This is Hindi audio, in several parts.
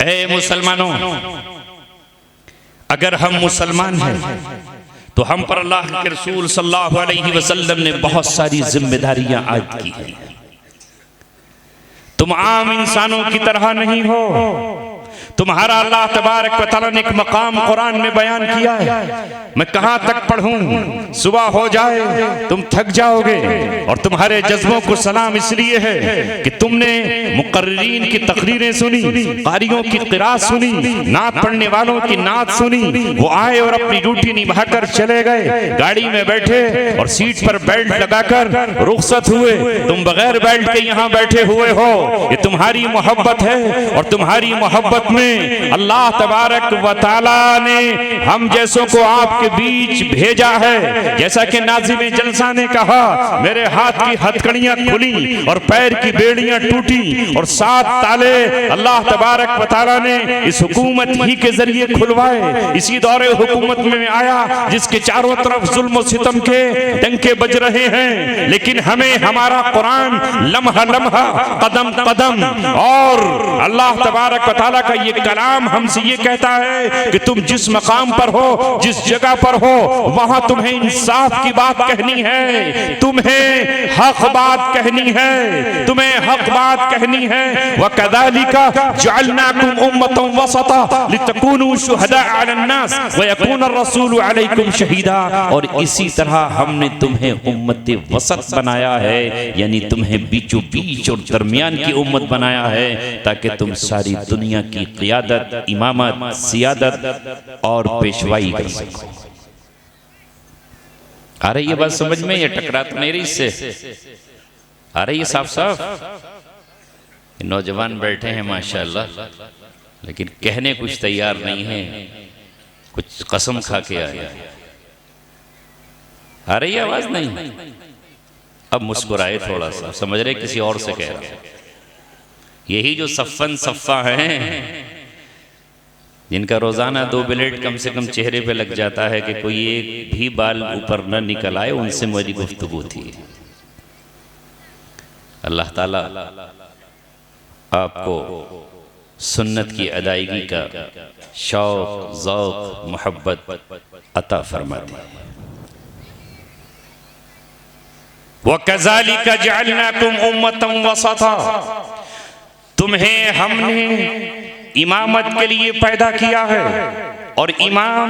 ऐ मुसलमानों, अगर हम मुसलमान हैं तो हम पर अल्लाह के रसूल सल्लल्लाहु अलैहि वसल्लम ने बहुत सारी जिम्मेदारियां आयद की हैं। तुम आम इंसानों की तरह नहीं हो। तुम्हारा अल्लाह तबारक व तआला ने एक मकाम कुरान में बयान किया है। मैं कहां तक पढ़ूं, सुबह हो जाए तुम थक जाओगे। और तुम्हारे जज्बों को सलाम इसलिए है कि तुमने मुकर्रिरीन की तकरीरें सुनी, कारियों की क़िरात सुनी, नात पढ़ने वालों की नात सुनी। वो आए और अपनी ड्यूटी निभाकर चले गए। गाड़ी में बैठे और सीट पर बेल्ट लगाकर रुखसत हुए। तुम बगैर बेल्ट के यहाँ बैठे हुए हो। ये तुम्हारी मोहब्बत है और तुम्हारी मोहब्बत में अल्लाह तबारक व तआला ने हम जैसों को आपके बीच भेजा है। जैसा कि नाज़िम जलसा ने कहा, मेरे हाथ की हथकड़ियां खुली और पैर की बेड़ियां टूटी और 7 ताले अल्लाह तबारक व तआला ने इस हुकूमत ही के जरिए खुलवाए। इसी दौरे हुकूमत में आया जिसके चारों तरफ जुल्म और सितम के डंके बज रहे हैं। लेकिन हमें हमारा कुरान लम्हा लम्हा, कदम कदम और अल्लाह तबारक व तआला का ये कलाम हमसे ये कहता है कि तुम जिस मकाम पर हो, जिस जगह पर हो, वहां तुम्हें इंसाफ की बात कहनी है, तुम्हें हक बात कहनी है, तुम्हें हक बात कहनी है। वकज़ालिका जअलनाकुम उम्मतन वसता लितकूनू शुहदा अलन्नास व यकून अर्रसूलु अलैकुम शहीदा। और इसी तरह हमने तुम्हें उम्मत वसत बनाया है, यानी तुम्हें बीचों बीच और दरमियान की उम्मत बनाया है, ताकि तुम सारी दुनिया की क़ियादत, इमामत, सियादत और पेशवाई कर सको। आ रही ये बात समझ में? ये टकरा तो नहीं रही इससे? आ रही है साफ साफ? नौजवान बैठे हैं माशाअल्लाह, लेकिन कहने कुछ तैयार नहीं है, कुछ कसम खा के आए। आ रही है आवाज? नहीं। अब मुस्कुराए थोड़ा सा, समझ रहे किसी और से कह रहा। यही जो सफ़न सफ़ा हैं जिनका रोजाना 2 ब्लेड कम से कम चेहरे पे लग जाता है कि कोई एक भी बाल ऊपर न निकल आए, उनसे मेरी गुफ्तगू थी। अल्लाह ताला आपको सुन्नत की अदायगी का शौक, ज़ौक़, मोहब्बत अता फरमा दे। वकज़ालिका जअलनाकुम उम्मतन वसता, तुम्हें हमने इमामत के लिए पैदा किया है और इमाम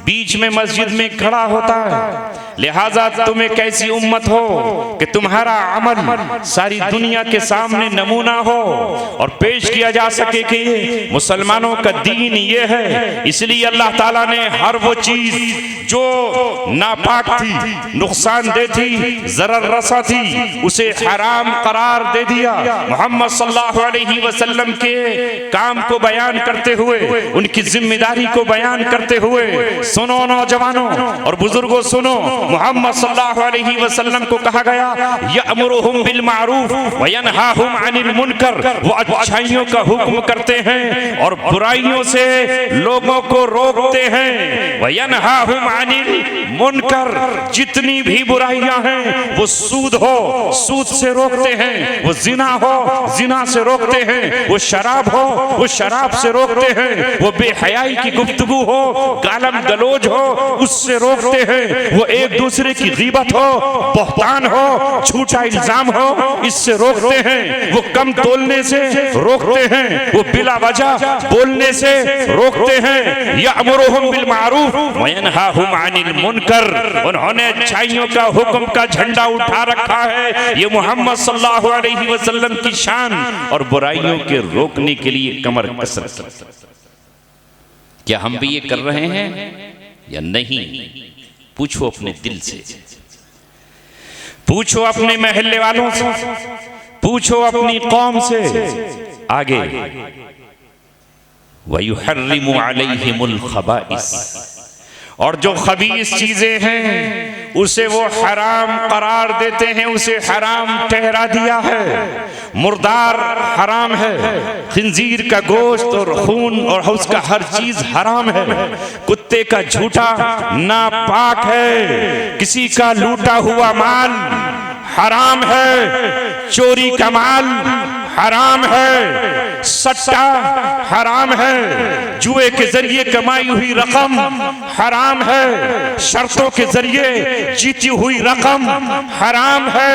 बीच में मस्जिद में खड़ा होता है। लिहाजा तुम एक ऐसी उम्मत हो कि तुम्हारा अमल सारी दुनिया के सामने नमूना हो और पेश किया जा सके कि ये मुसलमानों का दीन ये है। इसलिए अल्लाह ताला ने हर वो चीज जो नापाक थी, नुकसानदेह थी, ज़रर रसा थी, उसे हराम करार दे दिया। मोहम्मद सल्लल्लाहु अलैहि वसल्लम के काम को बयान करते हुए, उनकी जिम्मेदारी को बयान करते हुए, सुनो नौजवानों और बुजुर्गों सुनो, मोहम्मद सल्लल्लाहु अलैहि वसल्लम को कहा गया यअमुरुहुम बिल मारूफ व यनहाहुम अनिल मुनकर, वो अच्छाइयों का हुक्म करते हैं और बुराइयों से लोगों को रोकते हैं। व यनहाहुम अनिल मुनकर, जितनी भी बुराइयां हैं, वो सूद हो, सूद से रोकते हैं, वो जिना हो, जिना से रोकते हैं, वो शराब हो, वो शराब से रोकते हैं, वो बेहयाई की गुफ्तगू हो, गालम गलोज हो, उससे रोकते हैं, वो एक दूसरे की गीबत हो, बहतान हो, झूठा इल्जाम हो, इससे रोकते हैं, वो कम तोलने से रोकते हैं, वो बिला वजह बोलने से रोकते हैं। यअमुरुहुम बिल मारूफ व यनहाहुम अनिल मुनकर, उन्होंने अच्छाइयों का हुक्म का झंडा उठा रखा है। ये मोहम्मद सल्लल्लाहु अलैहि वसल्लम की शान, और बुराइयों के रोकने के लिए कमर कसरत। क्या हम भी ये कर रहे हैं या नहीं? पूछो अपने दिल से, पूछो अपने महल्ले वालों से, पूछो अपनी कौम से। आगे वयुहर्रिमु अलैहिमुल खबाइस, और जो खबीस चीजें हैं उसे वो हराम करार देते हैं, उसे हराम ठहरा दिया है। मुर्दार हराम है, खिंजीर का गोश्त और खून और उसका हर चीज हराम है। कुत्ते का झूठा नापाक है, किसी का लूटा हुआ माल हराम है, चोरी का माल हराम है, सट्टा हराम है, जुए के जरिए कमाई हुई रकम हराम है, शर्तों के जरिए जीती हुई रकम हराम है,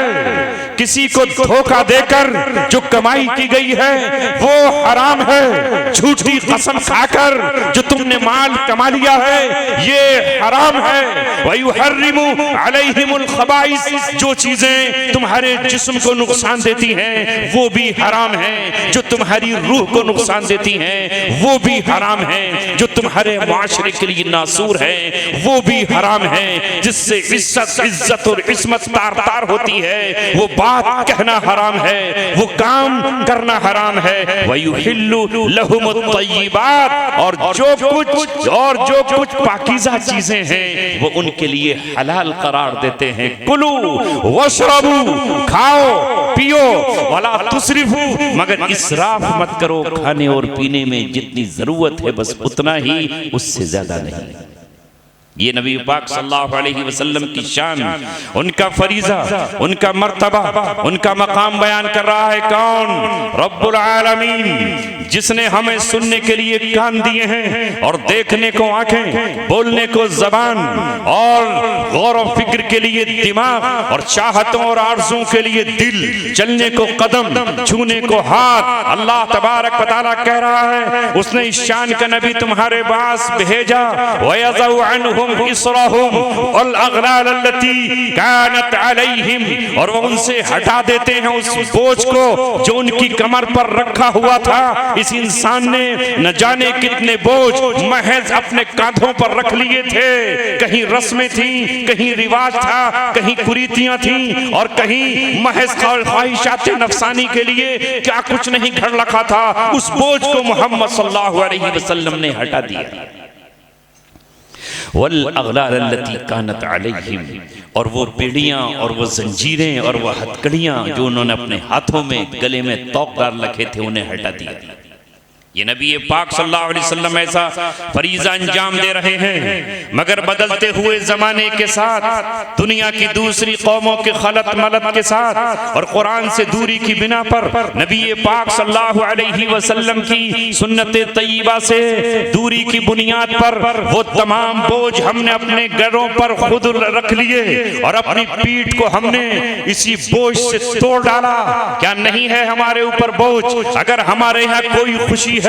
किसी को धोखा देकर जो कमाई की गई है वो हराम है, झूठी कसम खाकर जो तुमने माल कमा लिया है ये हराम है। वयुहर्रिमु अलैहिमुल खबाइस, जो चीजें तुम्हारे जिस्म को नुकसान देती हैं वो भी हराम है, जो तुम्हारी रूह को नुकसान देती हैं वो भी हराम है, जो तुम्हारे माशरे के लिए नासूर है वो भी हराम है, जिससे इज्जत और इस्मत तार तार होती है वो बात कहना हराम है, वो काम करना हराम है। वयुहिल्लु लहुमुत तय्यिबात, और जो कुछ पाकीज़ा चीजें हैं वो उनके लिए हलाल करार देते हैं। कुलू वशरबू, खाओ पियो, वला तुसरिफू, मगर इसराफ मत करो, खाने और पीने में जितनी जरूरत है बस उतना ही, उससे ज्यादा नहीं। ये नबी पाक सल्लल्लाहु अलैहि वसल्लम की शान, उनका फरीजा, उनका मर्तबा, उनका मकाम बयान कर रहा है। कौन? रब्बुल आलमीन, जिसने हमें सुनने के लिए कान दिए हैं और देखने को आंखें, बोलने को जबान और गौर और फिक्र के लिए दिमाग और चाहतों और आरज़ुओं के लिए दिल, चलने को कदम, छूने को हाथ। अल्लाह तबारक व तआला कह रहा है उसने इस शान का नबी तुम्हारे पास भेजा। वयज़उ अन्हुम इसरहुम वल अगलाल अल्लती कानत अलैहिम, और वो उनसे हटा देते हैं उस बोझ को जो उनकी कमर पर रखा हुआ था। इस इंसान ने न जाने कितने बोझ महज अपने कांधों पर रख लिए थे। कहीं रस्में थी, कहीं रिवाज था, कहीं कुरीतियां थी, और कहीं महज ख्वाहिशात नफसानी के लिए क्या कुछ नहीं घर रखा था। उस बोझ को मोहम्मद सल्लल्लाहु अलैहि वसल्लम ने हटा दिया। वल अगलाल अल्लती कानत अलैहिम, और वो बेड़ियां और वो जंजीरें और वो हथकड़ियां जो उन्होंने अपने हाथों में गले में तौकदार रखे थे उन्हें हटा दिया। ये नबी पाक सल्लल्लाहु अलैहि वसल्लम ऐसा फरीज़ा अंजाम दे रहे हैं, मगर बदलते हुए जमाने के साथ, दुनिया की दूसरी कौमों के खलत मलत के साथ और कुरान से दूरी की बिना पर नबी पाक सल्लल्लाहु अलैहि वसल्लम की सुन्नत तय्यबा से दूरी की बुनियाद पर वो तमाम बोझ हमने अपने घरों पर खुद रख लिए और अपनी पीठ को हमने इसी बोझ से तोड़ डाला। क्या नहीं है हमारे ऊपर बोझ? अगर हमारे यहाँ कोई खुशी है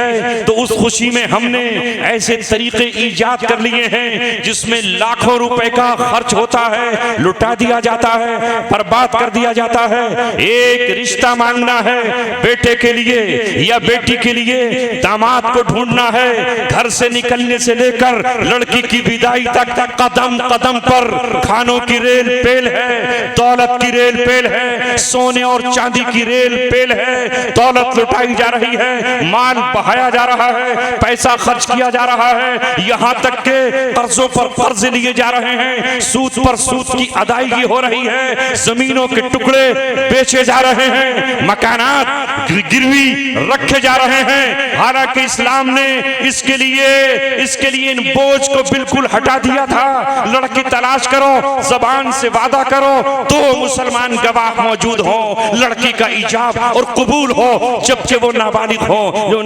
तो उस खुशी में हमने ऐसे तरीके ईजाद कर लिए हैं जिसमें लाखों रुपए का खर्च होता है, लुटा दिया जाता है, बर्बाद कर दिया जाता है। एक रिश्ता मांगना है बेटे के लिए या बेटी के लिए, दामाद को ढूंढना है, घर से निकलने से लेकर लड़की की विदाई तक कदम कदम पर खानों की रेल पेल है, दौलत की रेल पेल है, सोने और चांदी की रेल पेल है। दौलत लुटाई जा रही है, माल बहाया जा रहा है, पैसा खर्च किया जा रहा है, यहाँ तक के कर्जों पर कर्ज लिए जा रहे हैं, सूद पर सूद की अदायगी हो रही है, जमीनों के टुकड़े बेचे जा रहे हैं, मकानात गिरवी रखे जा रहे हैं। हालांकि इस्लाम ने इसके लिए इन बोझ को बिल्कुल हटा दिया था। लड़की तलाश करो, जबान से वादा करो, दो मुसलमान गवाह मौजूद हो, लड़की का इजाब और कबूल हो, जबकि वो नाबालिग हो,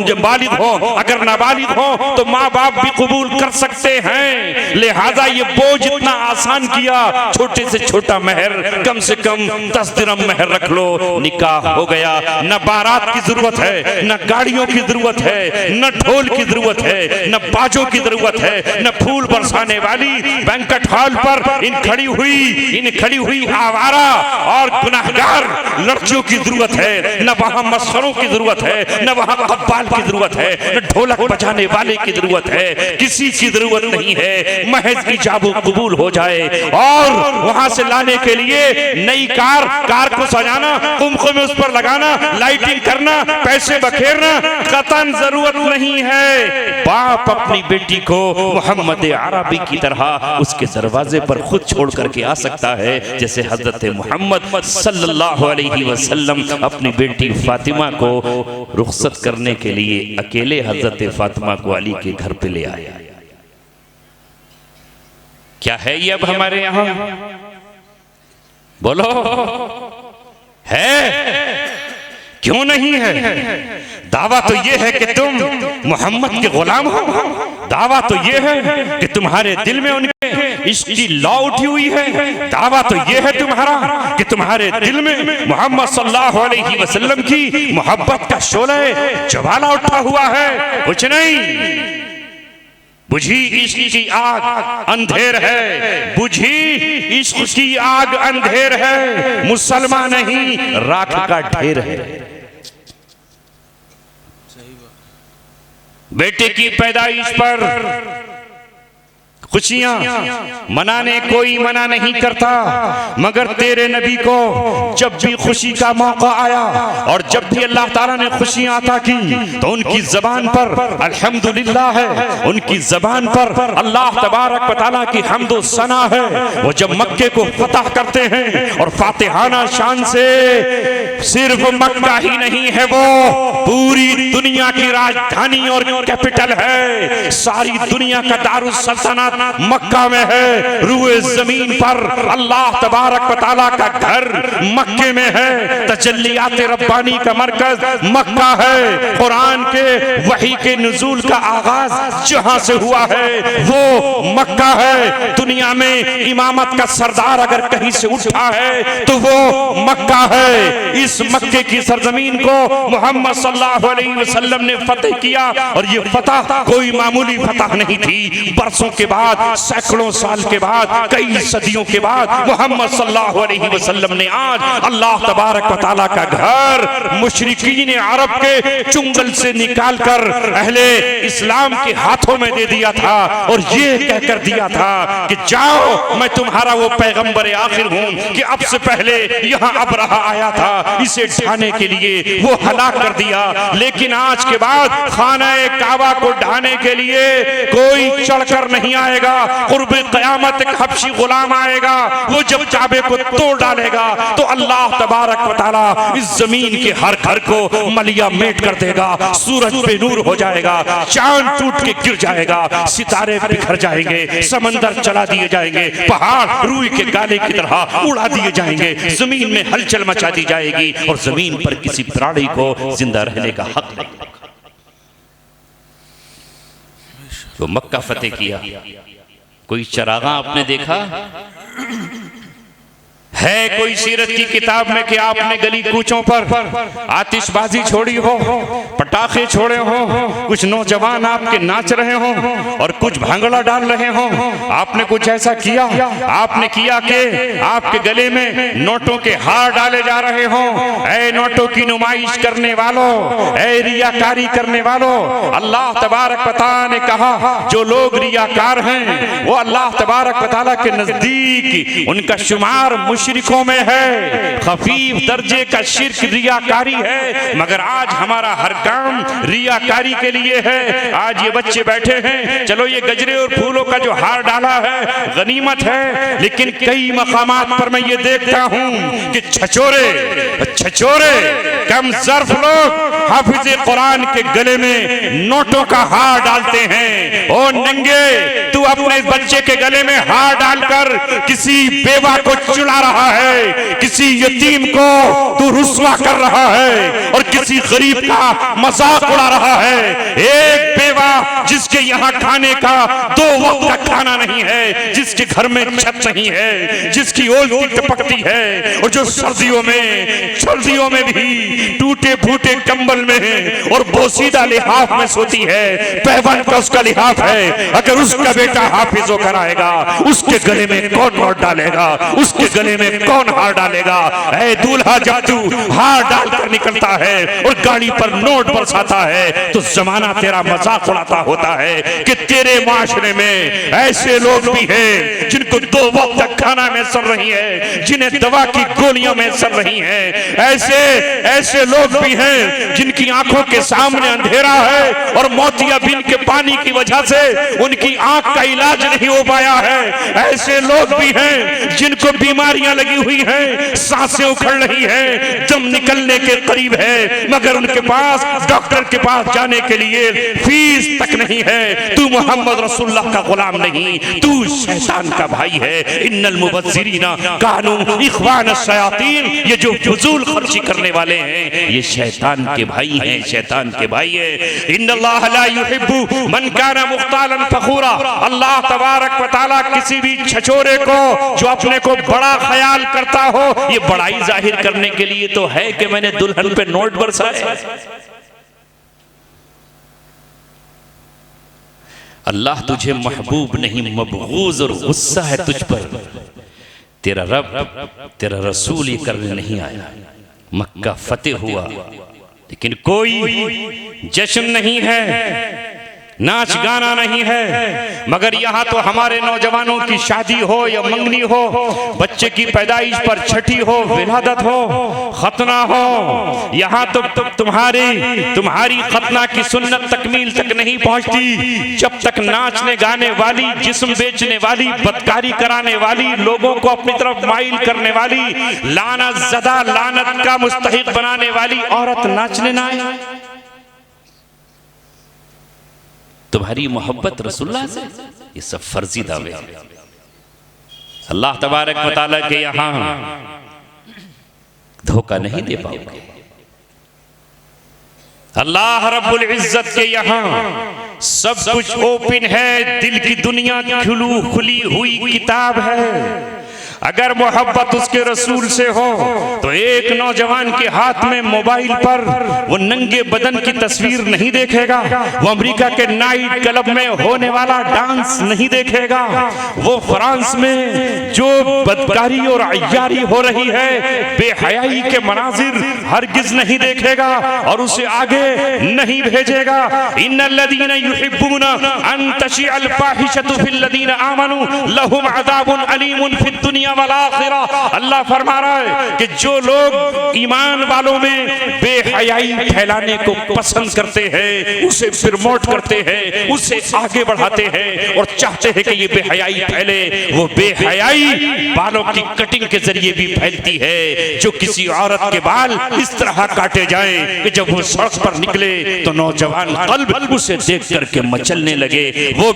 जो बालिग हो। अगर नाबालिग हो तो माँ बाप भी कबूल कर सकते हैं। लिहाजा ये बोझ इतना आसान किया, छोटे से छोटा मेहर, कम से कम 10 दिरहम मेहर रख लो, निकाह हो गया। न बारात की जरूरत है, न गाड़ियों की जरूरत है, न ढोल की जरूरत है, न बाजों की जरूरत है, न फूल बरसाने वाली बैंक्वेट हॉल पर इन खड़ी हुई आवारा और गुनाहगार लड़कियों की जरूरत है, न वहां मस्खरों की जरूरत है, न वहां कव्वाल की जरूरत है, न ढोलक बजाने वाले की जरूरत है, किसी की जरूरत नहीं है। महज इजाबो कबूल हो जाए और वहां से लाने के लिए नई कार को सजाना, कुमकुम उस पर लगाना, लाइटिंग करना, पैसे बखेरना कतन जरूरत नहीं है। बाप अपनी बेटी को मोहम्मद अरबी की तरह उसके दरवाजे पर खुद छोड़ करके आ सकता है, जैसे हजरत मोहम्मद सल्लल्लाहु अलैहि वसल्लम अपनी बेटी फातिमा को रुखसत करने के लिए अकेले हजरत फातिमा को अली के घर पे ले आया। क्या है ये अब हमारे यहां? बोलो, है? क्यों नहीं है? दावा तो ये है कि तुम मोहम्मद के गुलाम हो। दावा तो ये है कि तुम्हारे दिल में उनके इश्क की लौ उठी हुई है। दावा तो ये है तुम्हारा कि तुम्हारे दिल में मोहम्मद सल्लल्लाहु अलैहि वसल्लम की मोहब्बत का शोला ज्वाला उठा हुआ है। कुछ नहीं, बुझी इश्क की आग अंधेर है, बुझी इश्क की आग अंधेर है, मुसलमान नहीं राख का ढेर है। बेटे की पैदाइश पर खुशियां मनाने कोई मना नहीं करता, मगर तेरे नबी को जब भी खुशी का मौका आया और जब भी अल्लाह ताला ने खुशियां अता की तो उनकी जबान पर अल्हम्दुलिल्लाह है, उनकी जबान पर अल्लाह तबारक व तआला की हम्द सना है। वो जब मक्के को फतह करते हैं और फातिहाना शान से, सिर्फ मक्का ही नहीं है, वो पूरी दुनिया की राजधानी और कैपिटल है। सारी दुनिया का दारुस सल्तनत मक्का में है। रूए जमीन पर अल्लाह तबारक व तआला का घर मक्के में है। तजल्लियात रब्बानी का मरकज मक्का है। कुरान के वही के नुज़ूल का आगाज जहां से हुआ है वो मक्का है। दुनिया में इमामत का सरदार अगर कहीं से उठा है तो वो मक्का है। इस मक्के की सरजमीन को मोहम्मद सल्लल्लाहु अलैहि वसल्लम ने फतेह किया और ये फतह कोई मामूली फतह नहीं थी। बरसों के बाद, सैकड़ों साल के बाद, कई सदियों के बाद मोहम्मद सल्लल्लाहु अलैहि वसल्लम ने आज अल्लाह तबारक व तआला का घर मुशरिकीन अरब के चुंगल से निकालकर अहले इस्लाम के हाथों में दे दिया था और ये कहकर दिया था कि जाओ, मैं तुम्हारा वो पैगंबर आखिर हूं कि अब से पहले यहाँ अबरहा आया था, इसे ढाने के लिए वो हलाक कर दिया। लेकिन आज के बाद खाना-ए काबा को ढाने के लिए कोई चढ़कर नहीं आएगा। कुर्ब क़यामत एक हबशी गुलाम आएगा, वो जब काबे को तोड़ डालेगा तो अल्लाह तबारक व तआला इस जमीन के हर घर को मलिया मेट कर देगा। सूरज बेनूर हो जाएगा, चांद टूट के गिर जाएगा, सितारे बिखर जाएंगे, समंदर चला दिए जाएंगे, पहाड़ रूई के गाले की तरह उड़ा दिए जाएंगे, जमीन में हलचल मचा दी जाएगी और जमीन पर किसी प्राणी को जिंदा रहने का हक नहीं। तो मक्का फतेह किया। कोई चरागा आपने देखा है कोई सीरत की किताब में कि आपने गली कूचों पर आतिशबाजी छोड़ी हो, पटाखे छोड़े हो, कुछ नौजवान आपके नाच रहे हो और कुछ भांगड़ा डाल रहे हो? आपने कुछ ऐसा किया? आपने किया कि आपके गले में नोटों के हार डाले जा रहे हो? ऐ नोटों की नुमाइश करने वालों, ऐ रियाकारी करने वालों, अल्लाह तबारक व तआला ने कहा जो लोग रियाकार हैं वो अल्लाह तबारक व तआला के नजदीक उनका शुमार मुशरिकों में है। खफीफ दर्जे का शिर्क रियाकारी है, मगर आज हमारा हर काम रियाकारी के लिए है। आज ये बच्चे बैठे हैं, चलो ये गजरे और फूलों का जो हार डाला है गनीमत है, लेकिन कई मकामात पर मैं ये देखता हूँ कि छचोरे कम ज़र्फ लोग हाफिज़े कुरान के गले में नोटों का हार डालते हैं। ओ नंगे, तू अपने बच्चे के गले में हार डालकर किसी बेवा को चुला रहा है, किसी यतीम को तू रुस्वा कर रहा है और किसी गरीब का मजाक उड़ा रहा है। एक बेवा जिसके यहाँ खाने का 2 वक्त का खाना नहीं है, जिसके घर में छत नहीं है, जिसकी ओल्टी टपकती है और जो सर्दियों में भी टूटे फूटे कंबल में और बोसीदा लिहाफ में सोती है, पहवन का उसका लिहाफ है। अगर उसका बेटा हाफिज होकर आएगा उसके गले में कौन नोट डालेगा, उसके गले में कौन हार डालेगा? ऐ दूल्हा, जब तू हार डालकर निकलता है और गाड़ी पर नोट बरसाता है तो जमाना तेरा मजाक उड़ाता होता है कि तेरे माशरे में ऐसे लोग भी हैं जिनको 2 वक्त तक खाना मैसर रही है, जिन्हें दवा की गोलियां मैसर रही हैं। ऐसे लोग भी हैं जिनकी आंखों के सामने अंधेरा है और मोतियाबिंद के पानी की वजह से उनकी आंख का इलाज नहीं हो पाया है। ऐसे लोग भी हैं जिनको बीमारियां लगी हुई हैं, सांसें उखड़ रही हैं, दम निकलने के करीब है, मगर उनके पास डॉक्टर के पास जाने के लिए फीस तक नहीं नहीं है, तू मोहम्मद रसूलुल्लाह का गुलाम नहीं, तू शैतान का भाई है। इन्नल मुबज्जिरीना कानू इख्वान शयातीन, ये जो फजूल खर्ची करने वाले हैं ये शैतान के भाई हैं, शैतान के भाई है। इन्नल्लाह ला युहिब्बु मन काना मुख्तालन फखूरा, अल्लाह तबारक व तआला किसी भी छछोरे को जो अपने को बड़ा ख्याल करता हो, ये बड़ाई जाहिर करने के लिए तो है कि मैंने दुल्हन पे नोट बरसाए। अल्लाह तुझे महबूब नहीं मबगूज और गुस्सा है तुझ पर। तेरा रब तेरा रसूल ये करने नहीं आया। मक्का फतेह हुआ लेकिन कोई जश्न नहीं है, नाच गाना नहीं है, मगर यहाँ तो हमारे नौजवानों की शादी हो या मंगनी हो, बच्चे की पैदाइश पर छठी हो, विलादत हो, खतना हो, यहाँ तो तुम्हारी खतना की सुन्नत तकमील तक नहीं पहुँचती जब तक नाचने गाने वाली, जिस्म बेचने वाली, बदकारी कराने वाली, लोगों को अपनी तरफ माइल करने वाली, लानत ज़दा, लानत का मुस्तहिक बनाने वाली औरत नाचने ना आए। तुम्हारी मोहब्बत रसूलुल्लाह से, ये सब फर्जी दावे। अल्लाह तबारक व तआला के यहाँ धोखा नहीं दे पाओगे। अल्लाह रब्बुल इज्जत के यहाँ सब कुछ ओपन है, दिल की दुनिया खुली हुई किताब है। अगर मोहब्बत उसके रसूल से हो तो एक नौजवान के हाथ में मोबाइल पर वो नंगे बदन की तस्वीर नहीं देखेगा, वो अमेरिका के नाइट क्लब में होने वाला डांस नहीं देखेगा, वो फ्रांस में जो बदकारी और अय्यारी हो रही है, बेहयाई के मनाजिर हरगिज नहीं देखेगा और उसे आगे नहीं भेजेगा। इन्नल्लज़ीना युहिब्बूना अन तशिअल फाहिशतु फिल्लज़ीना आमनू लहुम अज़ाबुन अलीमुन फिद दुनिया वल आखिरा। अल्लाह फरमा रहा है कि जो लोग ईमान वालों में बेहयाई फैलाने को पसंद करते हैं, उसे प्रमोट करते हैं, उसे आगे बढ़ाते हैं और चाहते हैं कि ये बेहयाई फैले, वो बेहयाई बालों की कटिंग के जरिए भी फैलती है। जो किसी औरत के बाल इस तरह काटे जाएं कि जब वो सड़क पर निकले तो नौजवान कल्ब उसे देख करके मचलने लगे, वो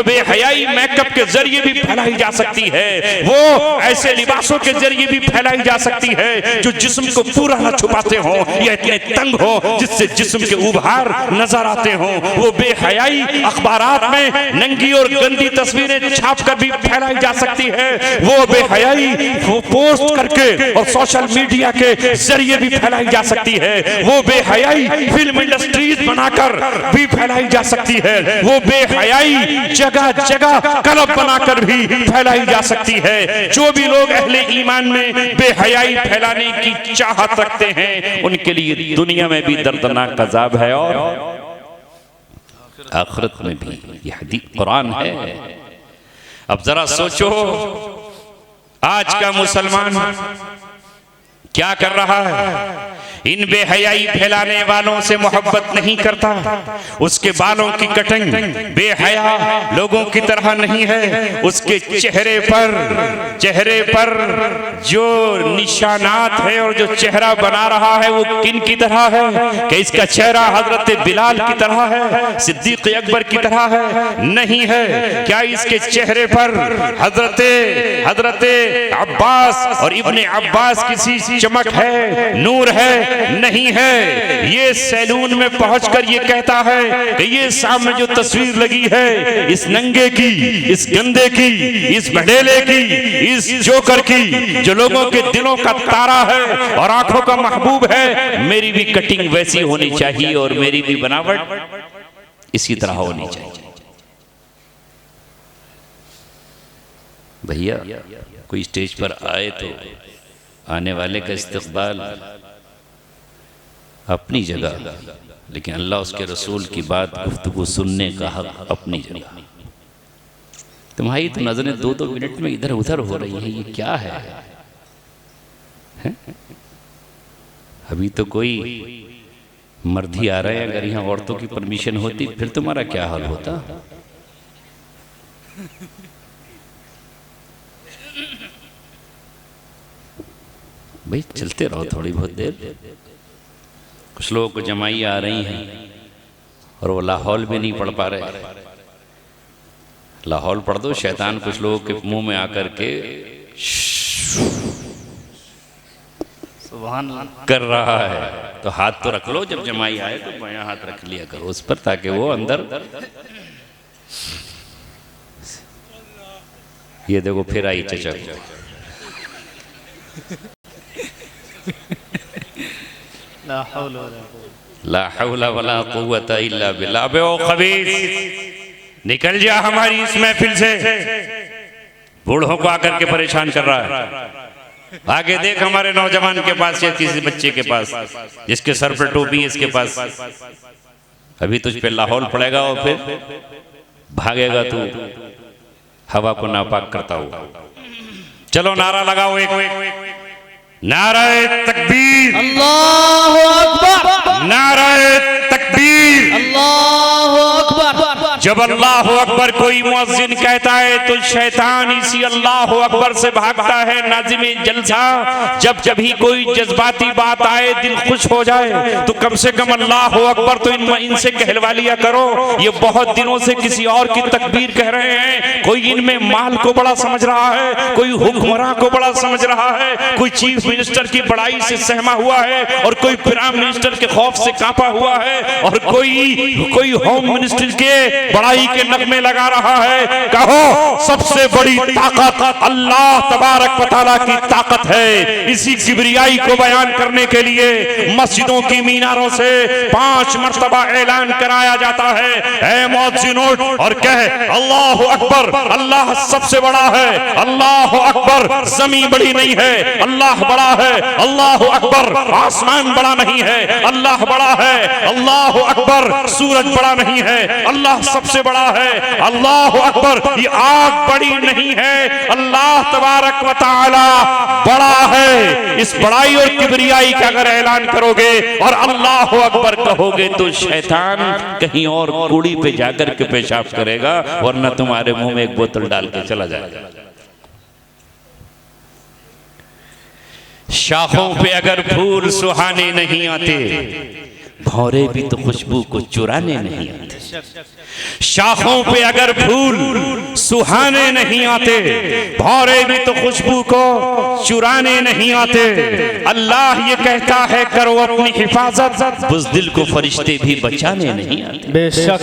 बेहयाई मेकअप के जरिए भी फैलाई जा सकती है, वो ऐसे लिबासों के जरिए भी फैलाई जा सकती है जो जिस्म को पूरा न छुपाते हो या इतने तंग हो जिससे जिस्म के उभार नजर आते हो। वो बेहयाई अखबारात में नंगी और गंदी तस्वीरें छाप कर भी फैलाई जा सकती है, वो बेहयाई वो पोस्ट करके और सोशल मीडिया के जरिए भी फैलाई जा सकती है, वो बेहयाई फिल्म इंडस्ट्रीज बनाकर भी फैलाई जा सकती है, वो बेहयाई जगह जगह क्लब बनाकर भी फैलाई जा सकती है। जो भी लोग अहले ईमान में बेहयाई फैलाने की चाहत रखते हैं उनके लिए दुनिया में भी दर्दनाक अज़ाब है और आखिरत में भी। यह हदीस कुरान है। अब जरा सोचो आज का मुसलमान क्या कर रहा है। इन बेहयाई फैलाने वालों से मोहब्बत नहीं करता, उसके बालों की कटिंग बेहया लोगों की तरह नहीं है, उसके चेहरे पर जो निशानात है और जो चेहरा बना रहा है वो किन की तरह है कि इसका चेहरा हजरत बिलाल की तरह है, सिद्दीक अकबर की तरह है? नहीं है। क्या इसके चेहरे पर हजरत अब्बास और इब्ने अब्बास की चमक है, नूर है? नहीं है। ये सैलून में पहुंचकर ये कहता है कि ये सामने जो तस्वीर लगी है इस नंगे की, इस गंदे की, इस भड़ेले की, इस जोकर की, जो लोगों के दिलों का तारा है और आंखों का महबूब है, मेरी भी कटिंग वैसी होनी चाहिए और मेरी भी बनावट इसी तरह होनी चाहिए। भैया कोई स्टेज पर आए तो आने वाले का इस्तकबाल अपनी जगह, लेकिन अल्लाह उसके रसूल की बात गुफ्तगू सुनने का हक अपनी जगह। तुम्हारी तो नजरें 2-2 मिनट में इधर उधर हो रही हैं, ये क्या है? अभी तो कोई मर्द ही आ रहे हैं, अगर यहाँ औरतों की परमिशन होती फिर तुम्हारा क्या हाल होता? भाई चलते रहो थोड़ी बहुत देर। कुछ लोगों को जमाई आ रही हैं, और वो लाहौल भी नहीं पढ़ पा रहे। लाहौल पढ़ दो, शैतान कुछ लोगों के मुंह में आकर के सुभान कर रहा है, तो हाथ तो रख लो, जब जमाई आए तो बायां हाथ रख लिया करो उस पर, ताकि वो अंदर। ये देखो फिर आई चचा ला हौला वला कुव्वता इल्ला बिल्लाह। बे ओ खबीस, निकल जा हमारी इस महफिल से, बूढ़ों को आकर के परेशान कर रहा है। आगे देख हमारे नौजवान के पास या किसी बच्चे के पास जिसके सर पर टोपी है, इसके पास अभी तुझ पे लाहौल पड़ेगा और फिर भागेगा तू हवा को नापाक करता हुआ। चलो नारा लगाओ, एक नाराए तकबीर, अल्लाहु अकबर, नाराए तकबीर, अल्लाहु अकबर। जब अल्लाह अकबर कोई मुअज्जिन कहता है तो शैतान इसी अल्लाह अकबर से भागता है। नाज़िमे जलसा, जब भी कोई जज्बाती बात आए, दिल खुश हो जाए, तो कम से कम अल्लाह अकबर तो इनसे कहलवा लिया करो। ये बहुत दिनों से किसी और की तकबीर कह रहे हैं। कोई इनमें माल को बड़ा समझ रहा है, कोई हुक्मरान को बड़ा समझ रहा है, कोई चीफ मिनिस्टर की बड़ाई से सहमा हुआ है, और कोई प्राइम मिनिस्टर के खौफ से कांपा हुआ है, और कोई होम मिनिस्टर के बड़ाई के नगमे लगा रहा है। कहो सबसे बड़ी ताकत अल्लाह तबारक व तआला की ताकत है। इसी किबरियाई को बयान करने के लिए मस्जिदों की मीनारों से 5 मर्तबा ऐलान कराया जाता है, ऐ मुअज्जिन उठ और कह अल्लाह अकबर, अल्लाह सबसे बड़ा है, अल्लाह अकबर, ज़मीन बड़ी नहीं है, अल्लाह बड़ा है, अल्लाह अकबर, आसमान बड़ा नहीं है, अल्लाह बड़ा है, अल्लाह अकबर, सूरज बड़ा नहीं है, अल्लाह सबसे बड़ा है, अल्लाह अकबर, ये आग बड़ी नहीं है, अल्लाह तबारक व तआला बड़ा है। इस बड़ाई और किबरियाई का अगर ऐलान करोगे और अल्लाह अकबर कहोगे तो शैतान कहीं और कूड़ी पे जाकर के पेशाब करेगा, वरना तुम्हारे मुंह में एक बोतल डाल के चला जाएगा। शाखों पे अगर फूल सुहाने नहीं आते, भौरे भी तो खुशबू को चुराने नहीं आते। शाखों पे अगर फूल सुहाने नहीं आते, भौरे भी तो खुशबू को चुराने नहीं आते। अल्लाह ये कहता है करो अपनी हिफाजत, बुज़दिल को फरिश्ते भी बचाने नहीं आते। बेशक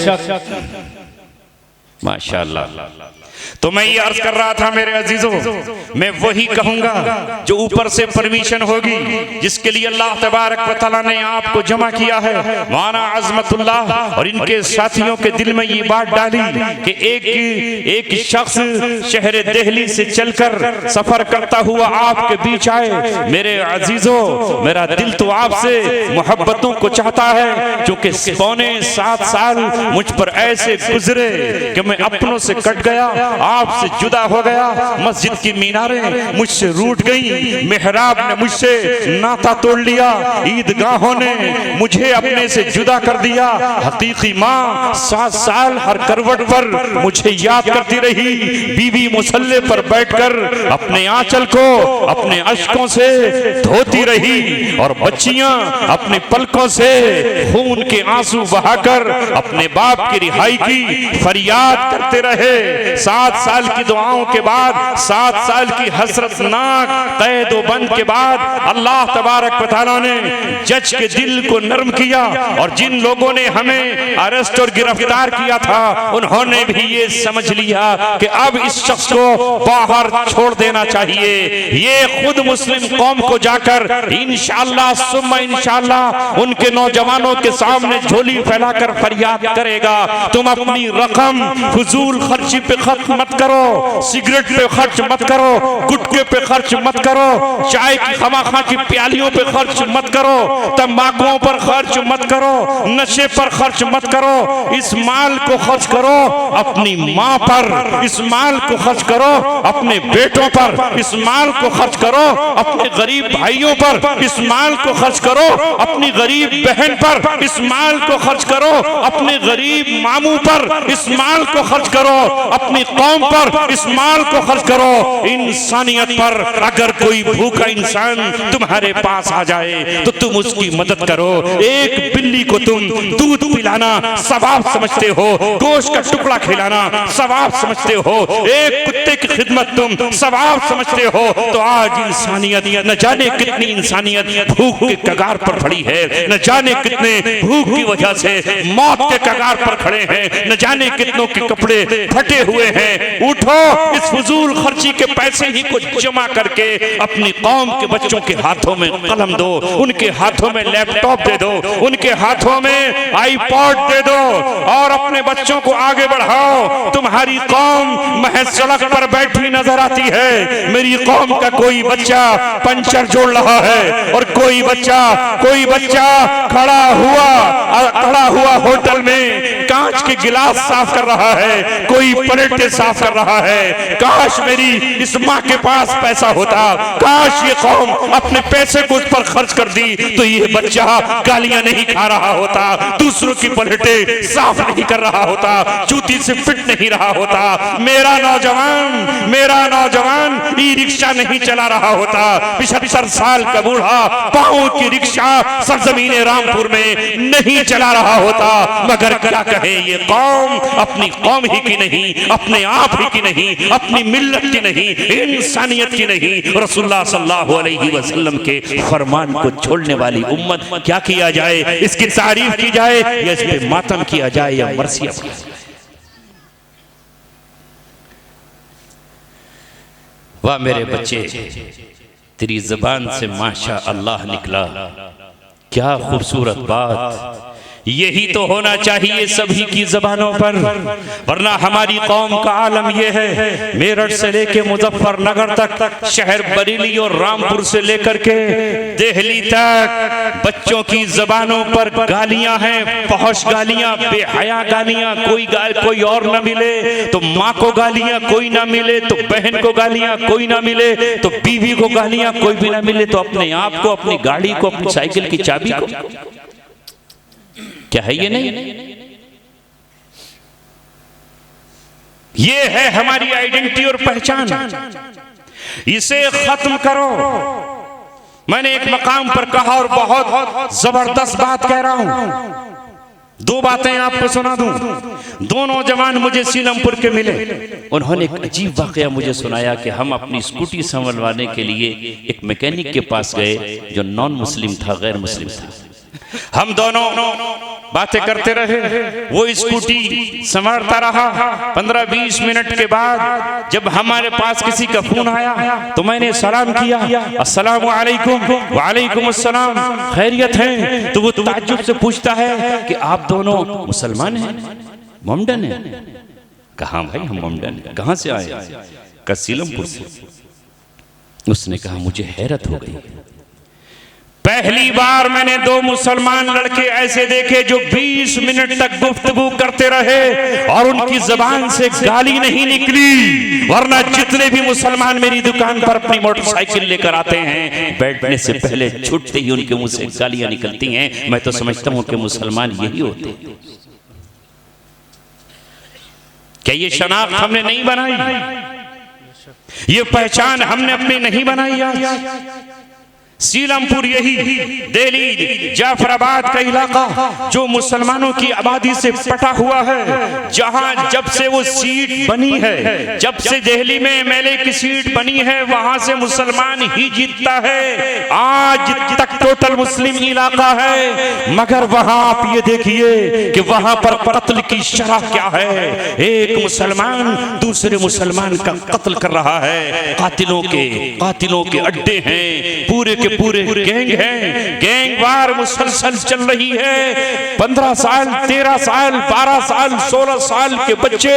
माशाअल्लाह। तो मैं ये अर्ज कर रहा था मेरे अजीजों, मैं वही कहूंगा जो ऊपर से परमिशन होगी, जिसके लिए अल्लाह तबारक व तआला ने आपको जमा किया है। माना अज़मतुल्लाह और इनके साथियों के दिल में ये बात डाली कि एक शख्स शहर दिल्ली से चलकर सफर करता हुआ आपके बीच आए। मेरे अजीजों, मेरा दिल तो आपसे मोहब्बतों को चाहता है, क्योंकि 7.25 साल मुझ पर ऐसे गुजरे कि मैं अपनों से कट गया, आपसे जुदा हो गया। मस्जिद की मीनारें मुझसे रूठ गई, मेहराब ने मुझसे नाता तोड़ लिया, ईदगाहों ने मुझे अपने से जुदा कर दिया। हकीकी माँ 7 साल हर करवट पर मुझे याद करती रही। बीवी मुसल्ले पर बैठकर अपने आंचल को अपने अश्कों से धोती रही, और बच्चियां अपने पलकों से खून के आंसू बहाकर अपने बाप की रिहाई की फरियाद करते रहे। 7 साल की दुआओं के बाद, 7 साल की हसरतनाक कैद व बंद के बाद अल्लाह तबारक व तआला ने जज के दिल को नरम किया, और जिन लोगों ने हमें अरेस्ट और गिरफ्तार किया था, उन्होंने भी ये समझ लिया कि अब इस शख्स को बाहर छोड़ देना चाहिए। ये खुद मुस्लिम कौम को जाकर इंशाअल्लाह सुम्मा इंशाअल्लाह उनके नौजवानों के सामने झोली फैलाकर फरियाद करेगा, तुम अपनी रकम फजूल खर्ची पे खर्च मत करो, सिगरेट पे खर्च मत करो, गुटखे पे खर्च मत करो, चाय की खमाखा की प्यालियों पे खर्च मत करो, तंबाकुओं पर खर्च मत करो, नशे पर खर्च मत करो। इस माल को खर्च करो अपनी माँ पर, इस माल को खर्च करो अपने बेटों पर, इस माल को खर्च करो अपने गरीब भाइयों पर, इस माल को खर्च करो अपनी गरीब बहन पर, इस माल को खर्च करो अपने गरीब मामू पर, इस माल को खर्च करो अपनी कौम पर इस माल को खर्च करो। इंसानियत पर अगर कोई भूखा इंसान तुम्हारे पास आ जाए तो तुम उसकी मदद करो। एक बिल्ली को तुम दूध पिलाना सवाब समझते हो, गोश्त का टुकड़ा खिलाना सवाब समझते हो, एक कुत्ते की खिदमत तुम सवाब समझते हो। तो आज इंसानियत न जाने कितनी इंसानियत भूख के कगार पर खड़ी है, न जाने कितने भूख की वजह से मौत के कगार पर खड़े हैं, न जाने कितनों के कपड़े फटे हुए हैं। उठो, इस फजूल खर्ची के पैसे ही कुछ जमा करके अपनी कौम के बच्चों के हाथों में कलम दो, उनके हाथों में लैपटॉप दे दो, उनके हाथों में आईपॉड दे दो और अपने बच्चों को आगे बढ़ाओ। तुम्हारी कौम महज सड़क पर बैठी नजर आती है। मेरी कौम का कोई बच्चा पंचर जोड़ रहा है और कोई बच्चा खड़ा हुआ होटल में कांच के गिलास साफ कर रहा है, कोई प्लेटें साफ कर रहा है। काश मेरी इस माँ के पास पैसा होता, काश ये कौम अपने पैसे को उस पर खर्च कर दी तो ये बच्चा गालियां नहीं खा रहा होता, दूसरों की प्लेटें साफ नहीं कर रहा होता, जूती से फिट नहीं रहा होता। मेरा नौजवान ई रिक्शा नहीं चला रहा होता, 75 साल का बूढ़ा पांव की रिक्शा सरजमीने रामपुर में नहीं चला रहा होता। मगर क्या कहे ये कौम, अपनी कौम ही की नहीं, अपने आप ही की नहीं, अपनी मिल्लत की नहीं, इंसानियत की नहीं, रसूलुल्लाह सल्लल्लाहु अलैहि वसल्लम के फरमान को छोड़ने वाली उम्मत। क्या किया जाए, इसकी तारीफ की जाए या इस पे मातम किया जाए या मरसिया किया जाए? वाह मेरे बच्चे, तेरी ज़बान से माशा अल्लाह निकला, क्या खूबसूरत बात। यही तो होना चाहिए सभी की ज़बानों पर, वरना हमारी कौम का आलम यह है, मेरठ से लेके मुजफ्फरनगर तक, शहर बरेली और रामपुर से लेकर के दिल्ली तक बच्चों की ज़बानों पर गालियां हैं, फहश गालियां, बेहया गालियां। कोई और ना मिले तो माँ को गालियां, कोई ना मिले तो बहन को गालियां, कोई ना मिले तो बीवी को गालियां, कोई भी ना मिले तो अपने आप को, अपनी गाड़ी को, अपनी साइकिल की चाबी को। क्या है ये? नहीं, ये है हमारी आइडेंटिटी और पहचान, इसे खत्म करो। मैंने एक मकाम पर कहा और बहुत जबरदस्त बात कह रहा हूं। दो बातें आपको सुना दूं। दो नौजवान मुझे सीलमपुर के मिले, उन्होंने एक अजीब वाकया मुझे सुनाया कि हम अपनी स्कूटी संभलवाने के लिए एक मैकेनिक के पास गए जो नॉन मुस्लिम था, गैर मुस्लिम था। हम दोनों बातें करते रहे, वो स्कूटी संवारता रहा। 15-20 मिनट के बाद जब हमारे पास किसी का फोन आया तो मैंने सलाम किया, अस्सलामु अलैकुम। वालेकुम अस्सलाम, खैरियत है? तो वो ताज्जुब से पूछता है कि आप दोनों मुसलमान हैं, मोमडन हैं? कहा भाई हम मोमडन हैं। कहाँ से आए? का सीलमपुर से। उसने कहा मुझे हैरत हो गई, पहली बार मैंने दो मुसलमान लड़के ऐसे देखे जो 20 मिनट तक गुफ्तगू करते रहे और उनकी जबान से गाली नहीं निकली। वरना जितने भी मुसलमान मेरी दुकान पर अपनी मोटरसाइकिल लेकर आते हैं, बैठने से पहले छूटते ही उनके मुंह से गालियां निकलती हैं। मैं तो समझता हूं कि मुसलमान यही होते हैं। क्या ये शनाख्त हमने नहीं बनाई? ये पहचान हमने अपनी नहीं बनाई? सीलमपुर यही दिल्ली जाफराबाद का इलाका जो मुसलमानों की आबादी से पटा हुआ है, जहां जब से वो सीट बनी है, जब से दिल्ली में एमएलए की सीट बनी है, वहां से मुसलमान ही जीतता है। आज तक टोटल मुस्लिम इलाका है, मगर वहां आप ये देखिए कि वहां पर कत्ल की शरह क्या है। एक मुसलमान दूसरे मुसलमान का कत्ल कर रहा है। कातिलों के अड्डे हैं, पूरे गैंग हैं, गैंग वार मुसलसल चल रही है। 15 साल 13 साल 12 साल 16 साल के बच्चे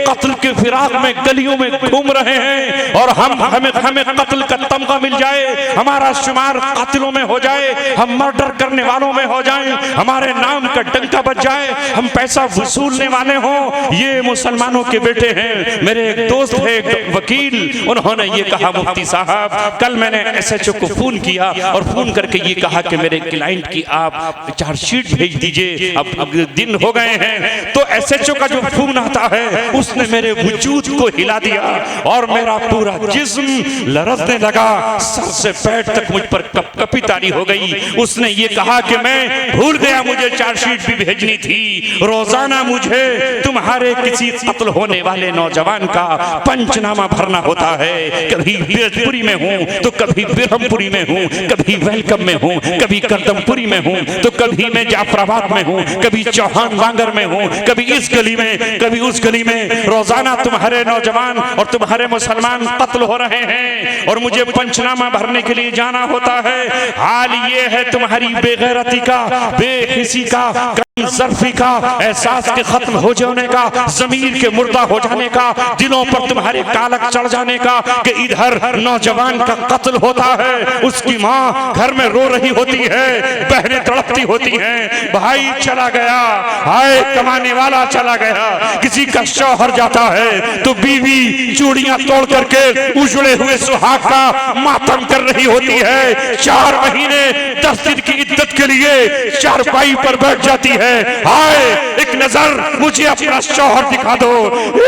कत्ल के फिराक में गलियों में घूम रहे हैं और हमें कत्ल का तमगा मिल जाए, हमारा शुमार कातिलों में हो जाए, हम मर्डर करने वालों में हो जाएं, हमारे नाम का डंका बज जाए, हम पैसा वसूलने वाले हों। ये मुसलमानों के बेटे हैं। मेरे एक दोस्त है, एक वकील, उन्होंने ये कहा मुफ्ती साहब, कल मैंने SHO को फोन किया किया और फोन करके ये कहा कि मेरे क्लाइंट की आप चार्जशीट भेज दीजिए, अब दिन हो गए हैं। तो एसएचओ का जो फोन आता है उसने मेरे वजूद को हिला दिया और मेरा पूरा जिस्म लरजने लगा, सर से पैर तक मुझ पर कपकपी तारी हो गई। उसने ये कहा कि मैं भूल गया, मुझे चार्जशीट भी भेजनी थी। रोजाना मुझे तुम्हारे किसी कत्ल होने वाले नौजवान का पंचनामा भरना होता है। कभी बीरजपुरी में हूँ तो कभी बिरहमपुरी में हूँ, कभी वेलकम में हूँ, कभी करदमपुरी में हूँ, तो कभी मैं जाफराबाद में हूँ, कभी चौहान बांगर में हूँ, कभी इस गली में, कभी उस गली में। रोजाना तुम्हारे नौजवान और तुम्हारे मुसलमान कत्ल हो रहे हैं और मुझे पंचनामा भरने के लिए जाना होता है। हाल ये है तुम्हारी बेगैरती का, बेहिसी का, सर्फी का, एहसास के खत्म हो जाने का, जमीर के मुर्दा हो जाने का, दिलों पर तुम्हारे कालक चढ़ जाने का कि इधर नौजवान का कत्ल होता है, उसकी माँ घर में रो रही होती है, बहनें तड़पती होती हैं, भाई चला गया, हाय कमाने वाला चला गया। किसी का शौहर जाता है तो बीवी चूड़ियां तोड़ करके उजड़े हुए सुहाग का मातम कर रही होती है। 4 महीने 10 दिन की इद्दत के लिए चारपाई पर बैठ जाती है। हाय एक नजर मुझे अपना शौहर दिखा दो,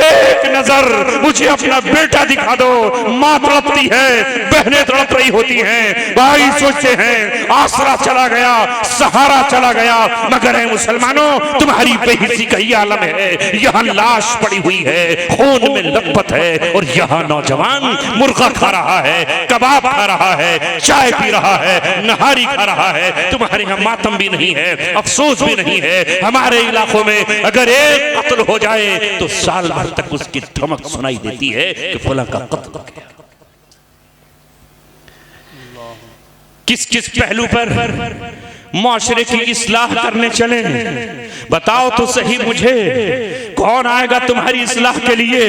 एक नजर मुझे अपना बेटा दिखा दो। माँ तड़पती है, बहनें तड़प रही होती हैं, भाई सोचते हैं आसरा चला गया, सहारा चला गया। मगर है मुसलमानों, तुम्हारी बेहिसी का ये आलम है। यहाँ लाश पड़ी हुई है, खून में लपत है, और यहाँ नौजवान मुर्गा खा रहा है, कबाब खा रहा है, चाय पी रहा है, नहारी खा रहा है। तुम्हारे यहाँ मातम भी नहीं है, अफसोस भी नहीं है। हमारे इलाकों में अगर एक कत्ल हो जाए तो साल भर तक उसकी धमक सुनाई देती है कि फलां का कत्ल हो गया। किस किस पहलू पर माशरे की इस्लाह करने चले, बताओ तो सही मुझे, कौन आएगा तुम्हारी इस्लाह के लिए?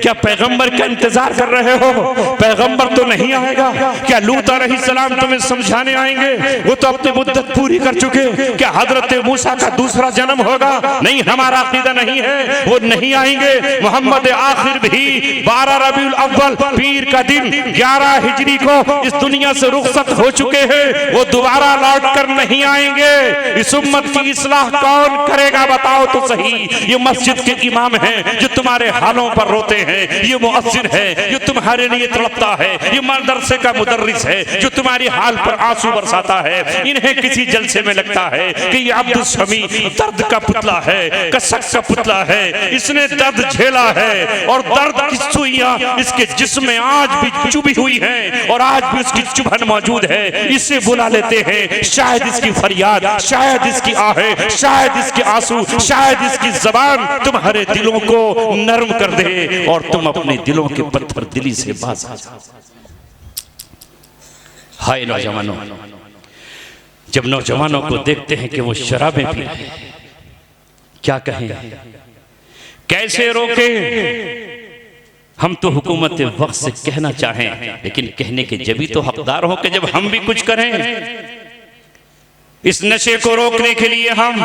क्या पैगंबर का इंतजार कर रहे हो? पैगंबर तो नहीं आएगा। क्या लूत अलैहिस्सलाम तुम्हें समझाने आएंगे? वो तो अपनी मुद्दत पूरी कर चुके। क्या हजरत मूसा का दूसरा जन्म होगा? नहीं, हमारा अकीदा नहीं है, वो नहीं आएंगे। मोहम्मद आखिर भी 12 रबीउल अव्वल पीर का दिन 11 हिजरी को इस दुनिया से रुखसत हो चुके हैं। वो दोबारा लौट कर नहीं आएंगे। इस उम्मत की इस्लाह कौन करेगा? बताओ तो सही। ये मस्जिद के इमाम हैं जो तुम्हारे हालों पर रोते हैं, ये मुअज्जिन है जो तुम्हारे लिए तड़पता है, ये मदरसे का मुदर्रिस है जो तुम्हारी हाल पर आंसू बरसाता है। इन्हें किसी जलसे में लगता है कि ये अब्दुल समी दर्द का पुतला है, कसक का पुतला है, इसने दर्द झेला है और दर्द की सुइयां इसके जिस्म में आज भी चुभी हुई हैं और आज भी उसकी चुभन मौजूद है। इसे बुला लेते हैं, शायद इसकी फरियाद, शायद इसकी आहें, शायद इसके आंसू, शायद इसकी जबान तुम्हारे दिलों को नरम कर दे और तुम अपने दिलों के पत्थर दिली से बाज आ जाओ। हाय नौजवानों, जब नौजवानों को देखते हैं कि वो शराबें पी रहे हैं, क्या कहें, कैसे रोकें? हम तो हुकूमत वक्त से कहना चाहें, लेकिन कहने के जभी तो हकदार हो कि जब हम भी कुछ करें। इस नशे को रोकने के लिए हम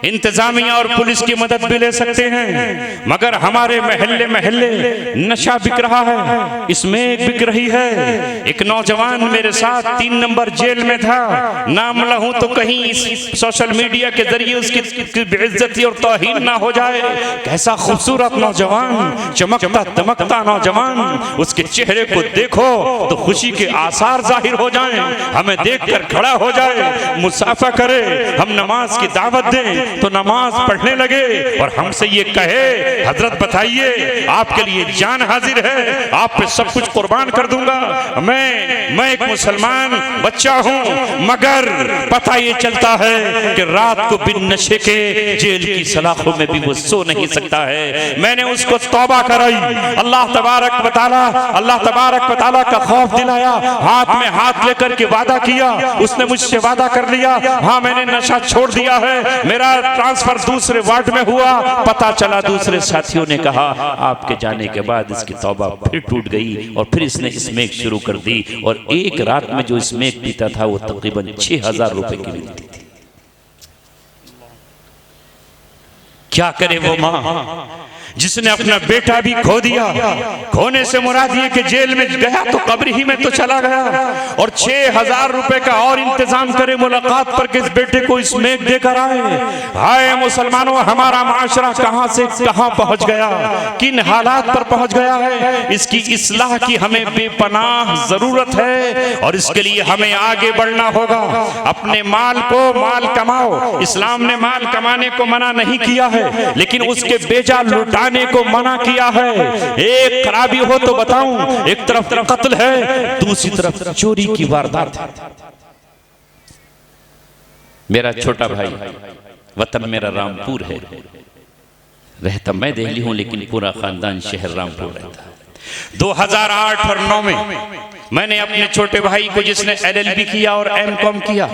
इंतजामिया और पुलिस की मदद भी ले सकते हैं, मगर हमारे महल्ले महल्ले नशा बिक रहा है, स्मैक बिक रही है। एक नौजवान मेरे साथ 3 नंबर जेल में था, नाम लहूं तो कहीं सोशल मीडिया के जरिए उसकी बेइज्जती और तौहीन ना हो जाए। कैसा खूबसूरत नौजवान, चमकता दमकता नौजवान, उसके चेहरे को देखो तो खुशी के आसार जाहिर हो जाएं, हमें देखकर खड़ा हो जाए, मुसाफा करे, हम नमाज की दावत दें तो नमाज पढ़ने लगे और हमसे ये कहे, हजरत बताइए आपके लिए जान हाजिर है, आप पे सब कुछ कुर्बान कर दूंगा। मैं एक मुसलमान बच्चा हूं, मगर पता ये चलता है कि रात को बिन नशे के जेल की सलाखों में भी वो सो नहीं सकता है। मैंने उसको तौबा कराई, अल्लाह तबारक व तआला का खौफ दिलाया, हाथ में हाथ लेकर के वादा किया, उसने मुझसे वादा कर लिया, हाँ मैंने नशा छोड़ दिया है। मेरा ट्रांसफर दूसरे वार्ड में हुआ, पता चला दूसरे साथियों ने कहा आपके जाने के बाद इसकी तौबा फिर टूट गई और फिर इसने स्मैक शुरू कर दी और एक रात में जो स्मैक पीता था वो तकरीबन 6000 रुपए की मिलती थी। क्या करे वो माँ, जिसने अपना बेटा भी खो दिया। खोने से मुराद ये कि जेल में गया तो कब्र ही में तो चला गया, और 6,000 रुपए का और इंतजाम करे मुलाकात पर कि इस बेटे को इस मेघ देकर आए। हाय मुसलमानों, हमारा माशरा कहां से कहां पहुंच गया, किन हालात पर पहुंच गया है। इसकी इस्लाह की हमें बेपनाह जरूरत है, और इसके लिए हमें आगे बढ़ना होगा। अपने माल को माल कमाओ, इस्लाम ने माल कमाने को मना नहीं किया है, लेकिन उसके बेजा लुटाने को मना किया है। एक खराबी हो तो बताऊं, एक तरफ कत्ल है, दूसरी तरफ चोरी की वारदात है। मेरा छोटा भाई, वतन मेरा रामपुर है, रहता मैं दिल्ली हूं, लेकिन पूरा खानदान शहर रामपुर रहता है। 2008 और 9 में मैंने अपने छोटे भाई को, जिसने LLB किया और M.Com किया,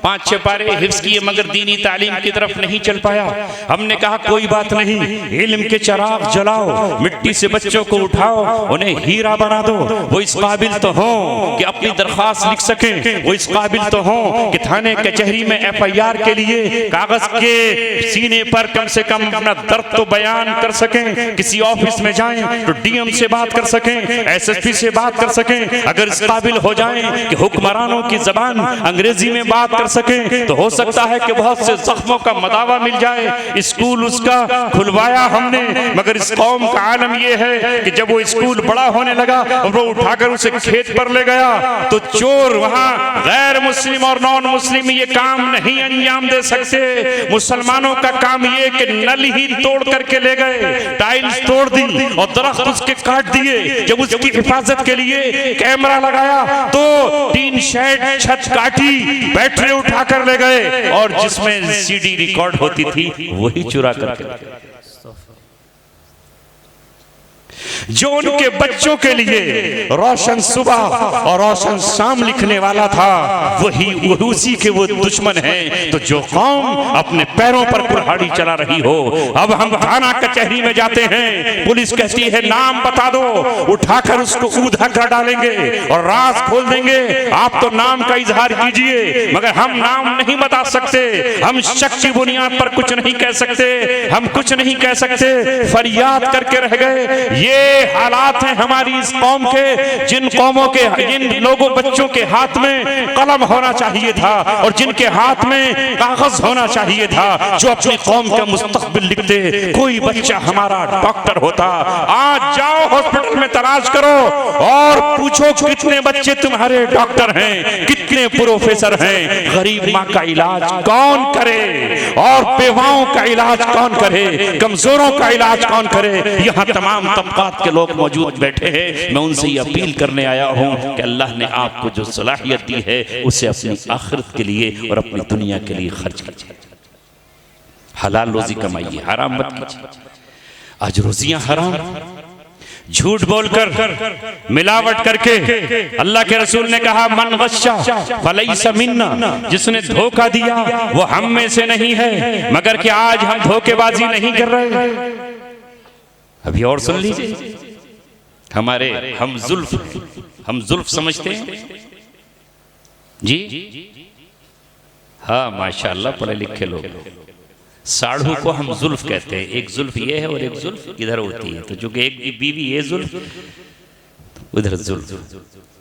5-6 पारे हिफ्ज किए, मगर दीनी तालीम की तरफ नहीं चल पाया। हमने कहा कोई बात नहीं, इल्म के चिराग जलाओ, मिट्टी से बच्चों को उठाओ, उन्हें हीरा बना दो। वो इस काबिल तो हो कि अपनी दरख्वास्त लिख सकें, वो इस काबिल तो हो कि थाने कचहरी में FIR के लिए कागज के सीने पर कम से कम अपना दर्द तो बयान कर सकें। किसी ऑफिस में जाएं तो DM से बात कर सकें, SSP से बात कर सकें। अगर इस काबिल हो जाएं कि हुक्मरानों की जबान अंग्रेजी में बात कर सकें, तो हो सकता है कि बहुत से जख्मों का मदावा मिल जाए। स्कूल उसका खुलवाया हमने, मगर इस कौम का आलम यह है कि जब वो स्कूल बड़ा होने लगा और वो उठाकर उसे खेत पर ले गया, तो चोर वहां गैर मुस्लिम और नॉन मुस्लिम ये काम नहीं अंजाम दे सकते। मुसलमानों का काम ये कि नल ही तोड़ करके ले गए, टाइल्स तोड़ दी और दरख्त उसके काट दिए। जब उसकी हिफाजत के लिए कैमरा लगाया तो टीन शेड छत काटी, बैटरी उठाकर ले गए, और जिसमें CD रिकॉर्ड होती थी वही चुरा करके। जो उनके बच्चों के लिए रोशन सुबह और रोशन शाम लिखने वाला था, वही उसी के वो दुश्मन हैं। तो जो कौम अपने पैरों पर कुल्हाड़ी चला रही हो, अब हम थाना कचहरी में जाते हैं, पुलिस कहती है नाम बता दो, उठाकर उसको ऊधा कर डालेंगे और राज खोल देंगे। आप तो नाम का इजहार कीजिए, मगर हम नाम नहीं बता सकते, हम शक की बुनियाद पर कुछ नहीं कह सकते, हम कुछ नहीं कह सकते, फरियाद करके रह गए। ये हालात हैं हमारी इस कौम के, जिन कौमों के, जिन लोगों बच्चों के हाथ में कलम होना चाहिए था और जिनके हाथ में कागज होना चाहिए था, जो अपनी कौम का मुस्तकबिल लिखते। कोई बच्चा हमारा डॉक्टर होता। आज जाओ हॉस्पिटल में तलाश करो और पूछो कितने बच्चे तुम्हारे डॉक्टर हैं, कितने प्रोफेसर हैं। गरीब माँ का इलाज कौन करे और बेवाओं का इलाज कौन करे, कमजोरों का इलाज कौन करे। यहाँ तमाम तबकात के लोग मौजूद बैठे हैं। मैं उनसे ये अपील करने आया हूँ कि अल्लाह ने आपको जो सलाहियत दी है, उसे अपनी आखिरत के लिए और अपनी दुनिया के लिए खर्च कीजिए। हलाल रोजी कमाइए, हराम मत कीजिए। आज रोजियां हराम, झूठ बोलकर, मिलावट करके। अल्लाह के रसूल ने कहा मन गश्शा फलैसा मिन्ना, जिसने धोखा दिया वो हम में से नहीं है। मगर क्या आज हम धोखेबाजी नहीं कर रहे? अभी और सुन लीजिए, हमारे हम जुल्फ समझते हैं जी। हाँ माशाअल्लाह, पढ़े लिखे लोग। साढ़ू को हम जुल्फ कहते हैं। एक जुल्फ ये है और एक जुल्फ इधर होती है, तो जो कि एक बीवी ये जुल्फ, उधर जुल्फ,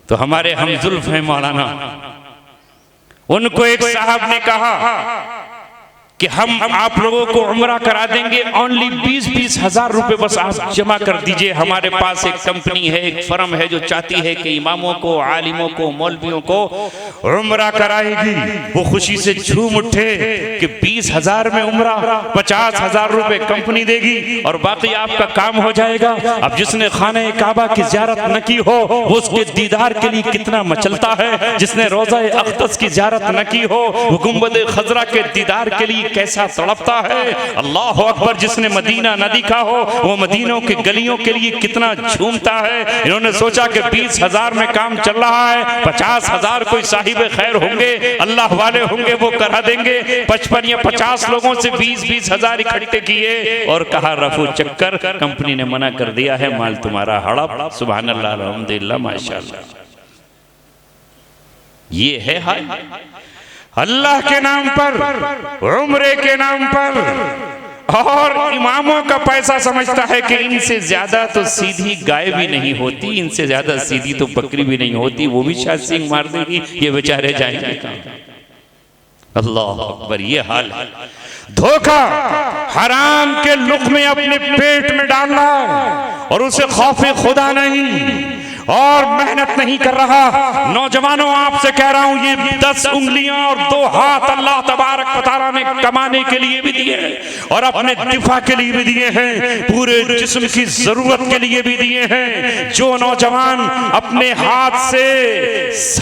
तो हमारे हम जुल्फ हैं मौलाना। उनको एक साहब ने कहा कि हम आप लोगों को उम्रा करा देंगे, ओनली 20-20 हजार रुपए बस आप जमा कर दीजिए। हमारे पास एक कंपनी है, एक फर्म है जो चाहती है कि इमामों को, आलिमों को, मौलवियों को उम्रा कराएगी। वो खुशी से झूम उठे कि 20,000 में उम्रा, 50,000 रुपए कंपनी देगी और बाकी आपका काम हो जाएगा। अब जिसने खाने काबा की ज़ियारत न की हो, वो उसके दीदार के लिए कितना मचलता है। जिसने रोज़ा अक़दस की ज़ियारत न की हो, वो गुंबद खजरा के दीदार के लिए कैसा तड़पता है। अल्लाह अकबर। जिसने मदीना न देखा हो, वो मदीनों के गलियों के लिए कितना झूमता है। इन्होंने सोचा कि 20,000 में काम चल रहा है, 50,000 कोई साहिब खैर होंगे, अल्लाह वाले होंगे, वो करा देंगे। 55 या 50 लोगों से 20-20 हजार इकट्ठे किए और कहा रफू चक्कर। कंपनी ने मना कर दिया है, माल तुम्हारा हड़प। सुभान अल्लाह, अल्हम्दुलिल्लाह, माशाअल्लाह। ये है हाल। अल्लाह के नाम पर, उम्रे के नाम पर और इमामों का पैसा समझता है कि इनसे ज्यादा तो सीधी गाय भी नहीं होती, इनसे ज्यादा सीधी तो बकरी भी नहीं होती, वो भी शायद सींग मार देगी, ये बेचारे जाएंगे कहां। अल्लाह अकबर, ये हाल है। धोखा हराम के लुक़्मे अपने पेट में डालना और उसे खौफ खुदा नहीं और मेहनत नहीं कर रहा। नौजवानों, आपसे कह रहा हूं, ये 10 उंगलियां और 2 हाथ अल्लाह तबारक व तआला ने कमाने के लिए भी दिए हैं और अपने दिफा के लिए भी दिए हैं, पूरे जिस्म की जरूरत के लिए भी दिए हैं। जो नौजवान अपने हाथ से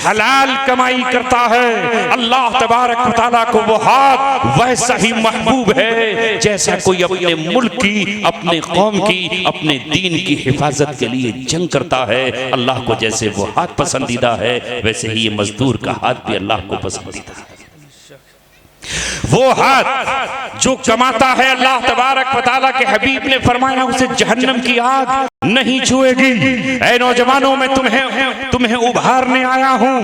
हलाल कमाई करता है, अल्लाह तबारक व तआला को वो हाथ वैसा ही महबूब है जैसा कोई अपने मुल्क की, अपने कौम की, अपने दीन की हिफाजत के लिए जंग करता है। अल्लाह को जैसे वो हाथ पसंदीदा है, वैसे ही ये मजदूर का हाथ भी अल्लाह को पसंदीदा है। वो हाथ जो कमाता है, अल्लाह तबारक व तआला के हबीब ने फरमाया उसे जहन्नम की आग नहीं छुएगी। ऐ नौजवानों, मैं तुम्हें उभारने आया हूं,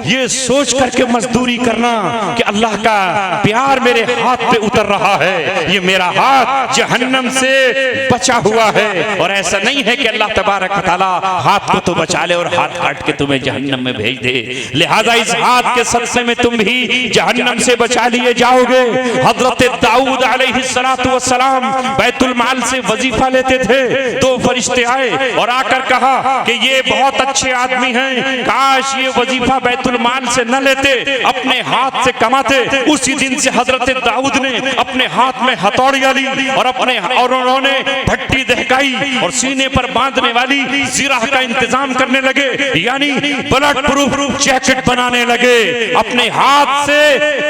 ये सोच करके मजदूरी करना कि अल्लाह का प्यार मेरे हाथ पे उतर रहा है, ये मेरा हाथ जहन्नम से बचा हुआ है। और ऐसा नहीं है कि अल्लाह तबारक व तआला हाथ को तो बचा ले और हाथ काट के तुम्हें जहन्नम में भेज दे। लिहाजा इस हाथ के सदक़े में तुम भी जहन्नम से बचा लिए जाओगे। हजरत दाऊद अलैहिस्सलातु वस्सलाम बैतुल माल से वजीफा लेते थे। 2 फरिश्ते आए और आकर कहा कि ये बहुत अच्छे आदमी हैं, काश ये वजीफा बैतुल माल से न लेते, अपने हाथ से कमाते। उसी दिन से हजरत दाऊद ने अपने हाथ में हथौड़ियां ली और उन्होंने भट्टी दहकाई और सीने पर बांधने वाली जिराह का इंतजाम करने लगे, यानी बुलेट प्रूफ जैकेट बनाने लगे, अपने हाथ से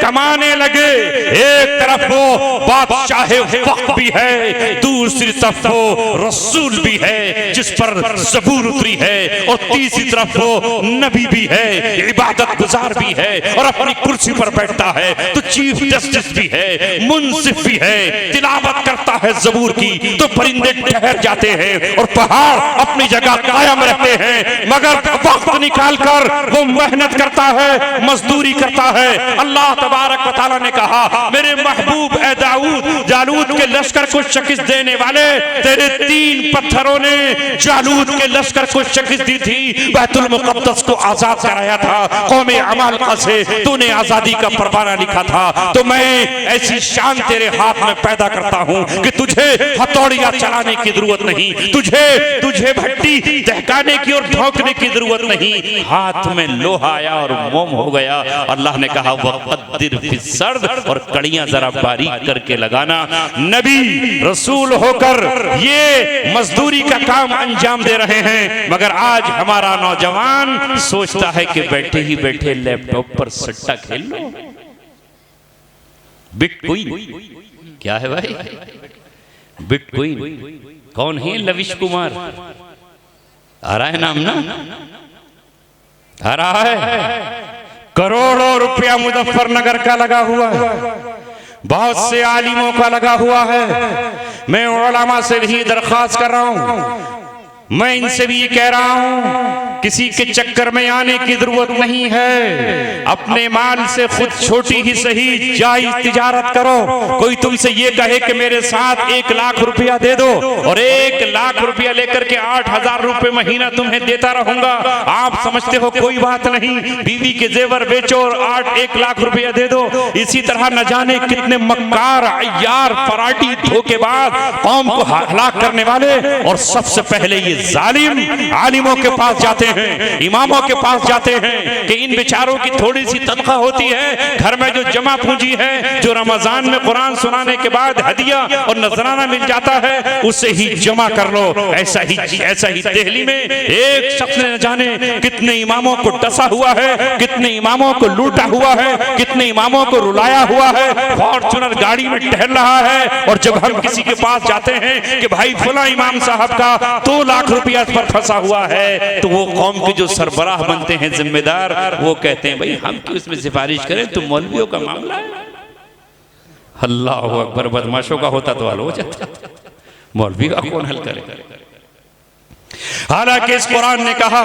कमाने लगे। एक तरफ वो बादशाह वक्त भी है, दूसरी तरफ वो रसूल भी है जिस पर ज़बूर उतरी है, और तीसरी तरफ वो नबी भी है, इबादत गुजार भी है और अपनी कुर्सी पर बैठता है तो चीफ जस्टिस भी है, मुंसिफ भी है, तिलावत करता है ज़बूर की तो परिंदे ठहर जाते हैं और पहाड़ अपनी जगह कायम रहते हैं। मगर वक्त निकाल कर वो मेहनत करता है, मजदूरी करता है। अल्लाह तबारक व तआला ने कहा, मेरे महबूब ए दाऊद, जालूद के लश्कर को शिकस्त देने वाले तेरे 3 पत्थरों ने जालूद के लश्कर को शिकस्त दी थी, बैतुल मुक़द्दस को आजाद कराया था, कौमे अमालका से तूने आजादी का परवाना लिखा था, तो मैं ऐसी शान तेरे हाथ में पैदा करता हूं कि तुझे हथौड़ियां चलाने की जरूरत नहीं, तुझे भट्टी दहकाने की और भौंकने की जरूरत नहीं। हाथ में लोहा आया और मोम हो गया। अल्लाह ने कहा वक़द्दिर फिस्सर्द, और कड़ियां जरा बारीक करके लगाना। नबी रसूल होकर ये मजदूरी का काम अंजाम दे रहे हैं, मगर आज हमारा नौजवान सोचता है कि बैठे ही बैठे लैपटॉप पर सट्टा खेल लो। बिटकॉइन क्या है भाई? बिटकॉइन कौन है? लविश कुमार आ रहा है नाम ना, आ रहा है। करोड़ों रुपया मुजफ्फरनगर का लगा हुआ है, बहुत से आलिमों का लगा हुआ है। मैं उलमा से भी दरख्वास्त कर रहा हूं, मैं इनसे भी ये कह रहा हूं, किसी के चक्कर में आने की जरूरत नहीं है। अपने माल से खुद छोटी ही सही जायज तिजारत करो। कोई तुमसे ये कहे कि मेरे साथ 1 लाख रुपया दे दो और 1 लाख रुपया लेकर के 8,000 रुपए महीना तुम्हें देता रहूंगा, आप समझते हो कोई बात नहीं, बीवी के जेवर बेचो और 1 लाख रुपया दे दो। इसी तरह न जाने कितने मक्कार, अय्यार, फराडी, धोखेबाज, कौम को हलाक करने वाले, और सबसे पहले ये जालिम आलिमों के पास जाते हैं, इमामों के पास जाते हैं कि इन बेचारों की थोड़ी सी तनख्वाह होती है, घर में जो जमा पूंजी है, जो रमजान में कुरान सुनाने के बाद हदिया और नजराना मिल जाता है, उसे ही जमा कर लो। ऐसा ही दिल्ली में एक शख्स ने न जाने कितने इमामों को डसा हुआ है, कितने इमामों को लूटा हुआ है, कितने इमामों को रुलाया हुआ है, फॉर्च्यूनर गाड़ी में टहल रहा है। और जब हम किसी के पास जाते हैं कि भाई फला इमाम साहब का 2 लाख रुपया पर फंसा हुआ है, तो वो कौम के जो सरबराह बनते हैं, जिम्मेदार, वो कहते हैं भाई हम क्यों इसमें सिफारिश करें, तो मौलवियों का मामला है। अल्लाह अकबर, बदमाशों का होता तो हल हो जाता, मौलवी का कौन हल करे? हालांकि इस कुरान ने कहा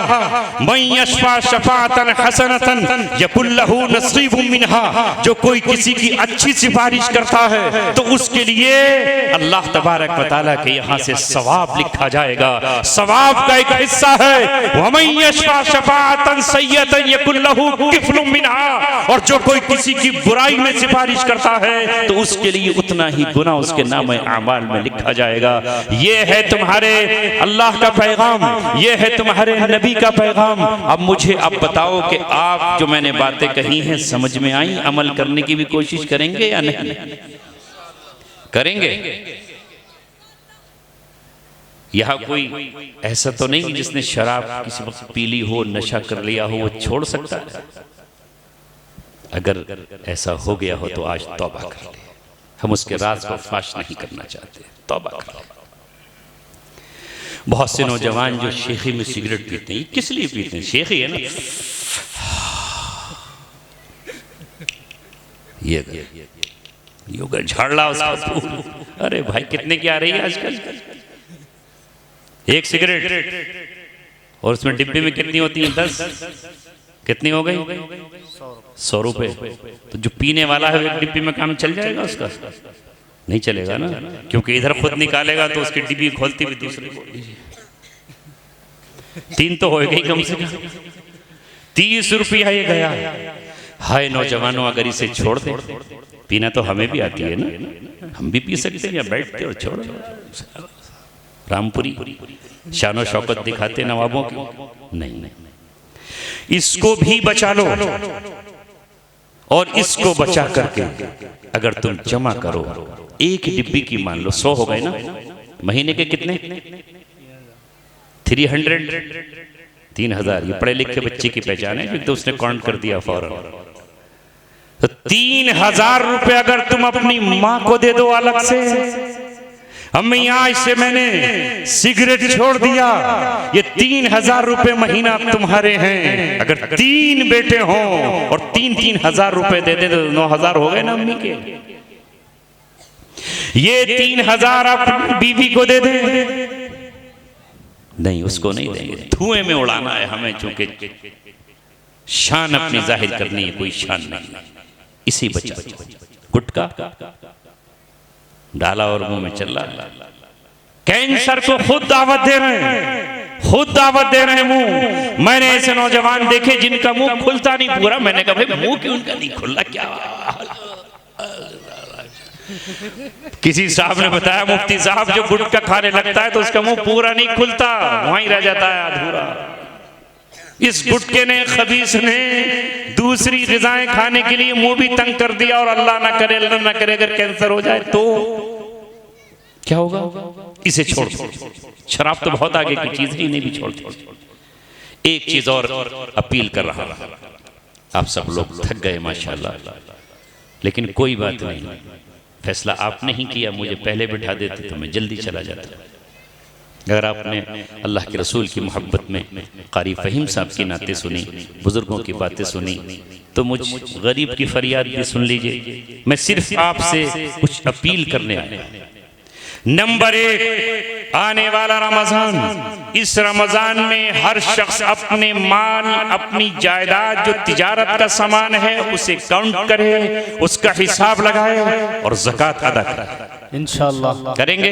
मन यशफा शफाअतन हसनतन यकुल लहू नसीबुम मिनहा, जो कोई किसी की अच्छी सिफारिश करता है तो उसके लिए अल्लाह तबारक व तआला के यहाँ से सवाब लिखा जाएगा, सवाब का एक हिस्सा है। वमन यशफा शफाअतन सय्यतन यकुल लहू किफ्लुम मिनहा, और जो कोई किसी की बुराई में सिफारिश करता है तो उसके लिए उतना ही गुनाह उसके नामे आमाल में लिखा जाएगा। ये है तुम्हारे अल्लाह का पैगाम, ये है तुम्हारे नबी का पैगाम। अब मुझे आप बताओ कि आप जो मैंने बातें कही हैं समझ में आई, अमल करने की भी कोशिश करेंगे या नहीं करेंगे? यहाँ कोई ऐसा तो नहीं जिसने शराब किसी वक्त पी ली हो, नशा कर लिया हो, वो छोड़ सकता है? अगर ऐसा हो गया हो तो आज तौबा कर ले। हम उसके राज को फाश नहीं करना चाहते, तौबा कर ले। बहुत से नौजवान जो शेखी में सिगरेट पीते हैं, किस लिए पीते हैं? शेखी है ना, ये योगा झाड़ला उसका। अरे भाई कितने की आ रही है आजकल एक सिगरेट, और उसमें डिब्बे में कितनी होती है? 10। कितनी हो गई? 100 रुपए। तो जो पीने वाला है एक डिब्बी में काम चल जाएगा उसका? नहीं चलेगा ना, क्योंकि इधर खुद निकालेगा तो उसकी डिब्बी खोलती भी दूसरी, 3 तो होएगा ही कम से कम। 30 रुपया ये गया। हाय नौजवानों, अगर इसे छोड़ दे, पीना तो हमें भी आती है ना, हम भी पी सकते हैं, या बैठते और छोड़। रामपुरी शानो शौकत दिखाते नवाबों की? नहीं, इसको भी बचा लो, और इसको बचा करके अगर तुम जमा करो, एक डिब्बी की मान लो 100 हो गए ना, महीने के कितने? 300, 3000। ये पढ़े लिखे बच्चे की पहचान है, तो उसने काउंट कर दिया फौरन। तो 3000 रुपए अगर तुम अपनी मां को दे दो अलग से, अम्मी आज से मैंने सिगरेट छोड़ दिया, ये 3000 रुपए महीना तुम्हारे हैं। अगर 3 बेटे हों और 3-3000 रुपए दे दे तो 9000 हो गए ना अम्मी के। ये 3000 आप बीवी को दे दे, नहीं उसको नहीं देंगे, धुएं में उड़ाना है हमें, चूंकि शान अपनी जाहिर करनी है, कोई शान नहीं। इसी बचा गुटका डाला और मुंह में चल रहा। कैंसर को खुद दावत दे रहे हैं, खुद दावत दे रहे हैं मुंह। मैंने ऐसे नौजवान देखे जिनका मुंह खुलता नहीं पूरा। मैंने कहा भाई मुंह क्यों उनका नहीं खुल रहा, क्या? किसी साहब ने बताया, मुफ्ती साहब जो गुटखा खाने लगता है तो उसका मुंह पूरा नहीं खुलता, वहीं रह जाता है अधूरा। इस गुटके ने, खबीस ने दूसरी ग़िज़ाएं खाने के लिए मुंह भी तंग कर दिया, और अल्लाह ना करे, अल्लाह ना करे अगर कैंसर हो जाए तो क्या होगा? इसे छोड़ दो। शराब तो बहुत आगे की चीज ही, नहीं भी छोड़ दो। एक चीज और अपील कर रहा हूं, आप सब लोग थक गए माशाल्लाह, लेकिन कोई बात नहीं, फैसला आपने ही किया, मुझे पहले बिठा देते तो मैं जल्दी चला जाता। अगर आपने अल्लाह के रसूल की मोहब्बत में कारी फ़हीम साहब की नाते सुनी, बुजुर्गों की बातें सुनी, तो मुझ गरीब की फरियाद भी सुन लीजिए। मैं सिर्फ आपसे कुछ अपील करने आया। नंबर 1, आने वाला रमजान, इस रमजान में हर शख्स अपने माल, अपनी जायदाद, जो तिजारत का सामान है उसे काउंट करे, उसका हिसाब लगाए और ज़कात अदा करे। इंशाअल्लाह करेंगे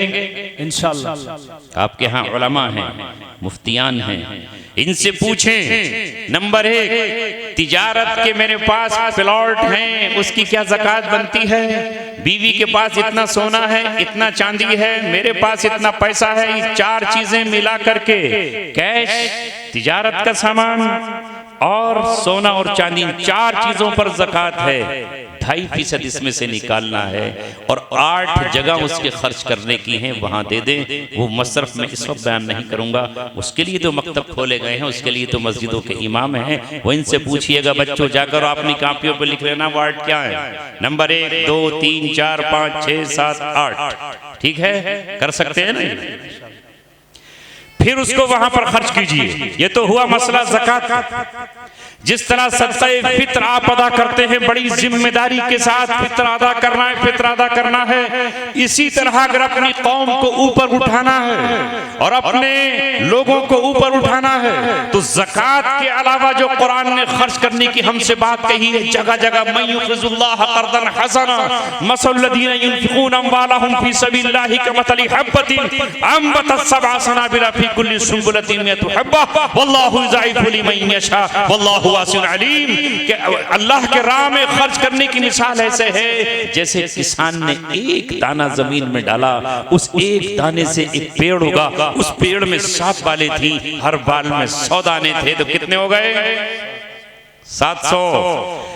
इंशाअल्लाह। आपके यहाँ उलमा हैं, मुफ्तियान हैं, इनसे पूछें। नंबर 1, तिजारत के मेरे पास प्लॉट हैं, उसकी क्या ज़कात बनती है? बीवी के पास इतना सोना है, इतना चांदी है, मेरे पास इतना पैसा है, ये 4 चीजें मिला करके, कैश, तिजारत का सामान और सोना और चांदी, 4 चीजों पर ज़कात है। 2.5% इसमें से निकालना है और 8 जगह उसके खर्च करने की हैं, वहां दे दें। वो मसरफ में इस वक्त बयान नहीं करूंगा, उसके लिए तो मकतब खोले गए हैं, उसके लिए तो मस्जिदों के इमाम हैं, वो इनसे पूछिएगा। बच्चों जाकर अपनी कापियों पर लिख लेना वार्ड क्या है। नंबर 1, 2, 3, 4, 5, 6, 7, 8। ठीक है, कर सकते हैं ना? फिर उसको वहां पर खर्च कीजिए। ये तो हुआ मसला ज़कात। जिस तरह सदक़े फित्र आप अदा करते हैं, बड़ी जिम्मेदारी के साथ फित्र अदा करना है, फित्र अदा करना है, इसी तरह अगर अपनी कौम को ऊपर उठाना है और अपने लोगों को ऊपर उठाना है तो ज़कात के अलावा जो कुरान ने खर्च करने की हमसे बात कही है, जगह जगह मन युक़रिज़ुल्लाह क़र्ज़न हसना मसलल्लज़ीना युनफ़िक़ूना अम्वालहुम फ़ी सबीलिल्लाहि कमथली हब्बतिन अंबतत सबअ सनाबिला फ़ी कुल्लि सुंबुलतिन मिअतु हब्बा वल्लाहु युज़ाइफ़ु लिमन यशा वल्लाहु वासिउन अलीम। कि अल्लाह के राह में खर्च करने की मिसाल ऐसे है जैसे किसान ने एक दाना जमीन में डाला, उस एक दाने से एक पेड़ होगा, उस पेड़ में 7 बालें थी, हर बाल में 100 दाने थे, तो कितने हो गए? 700।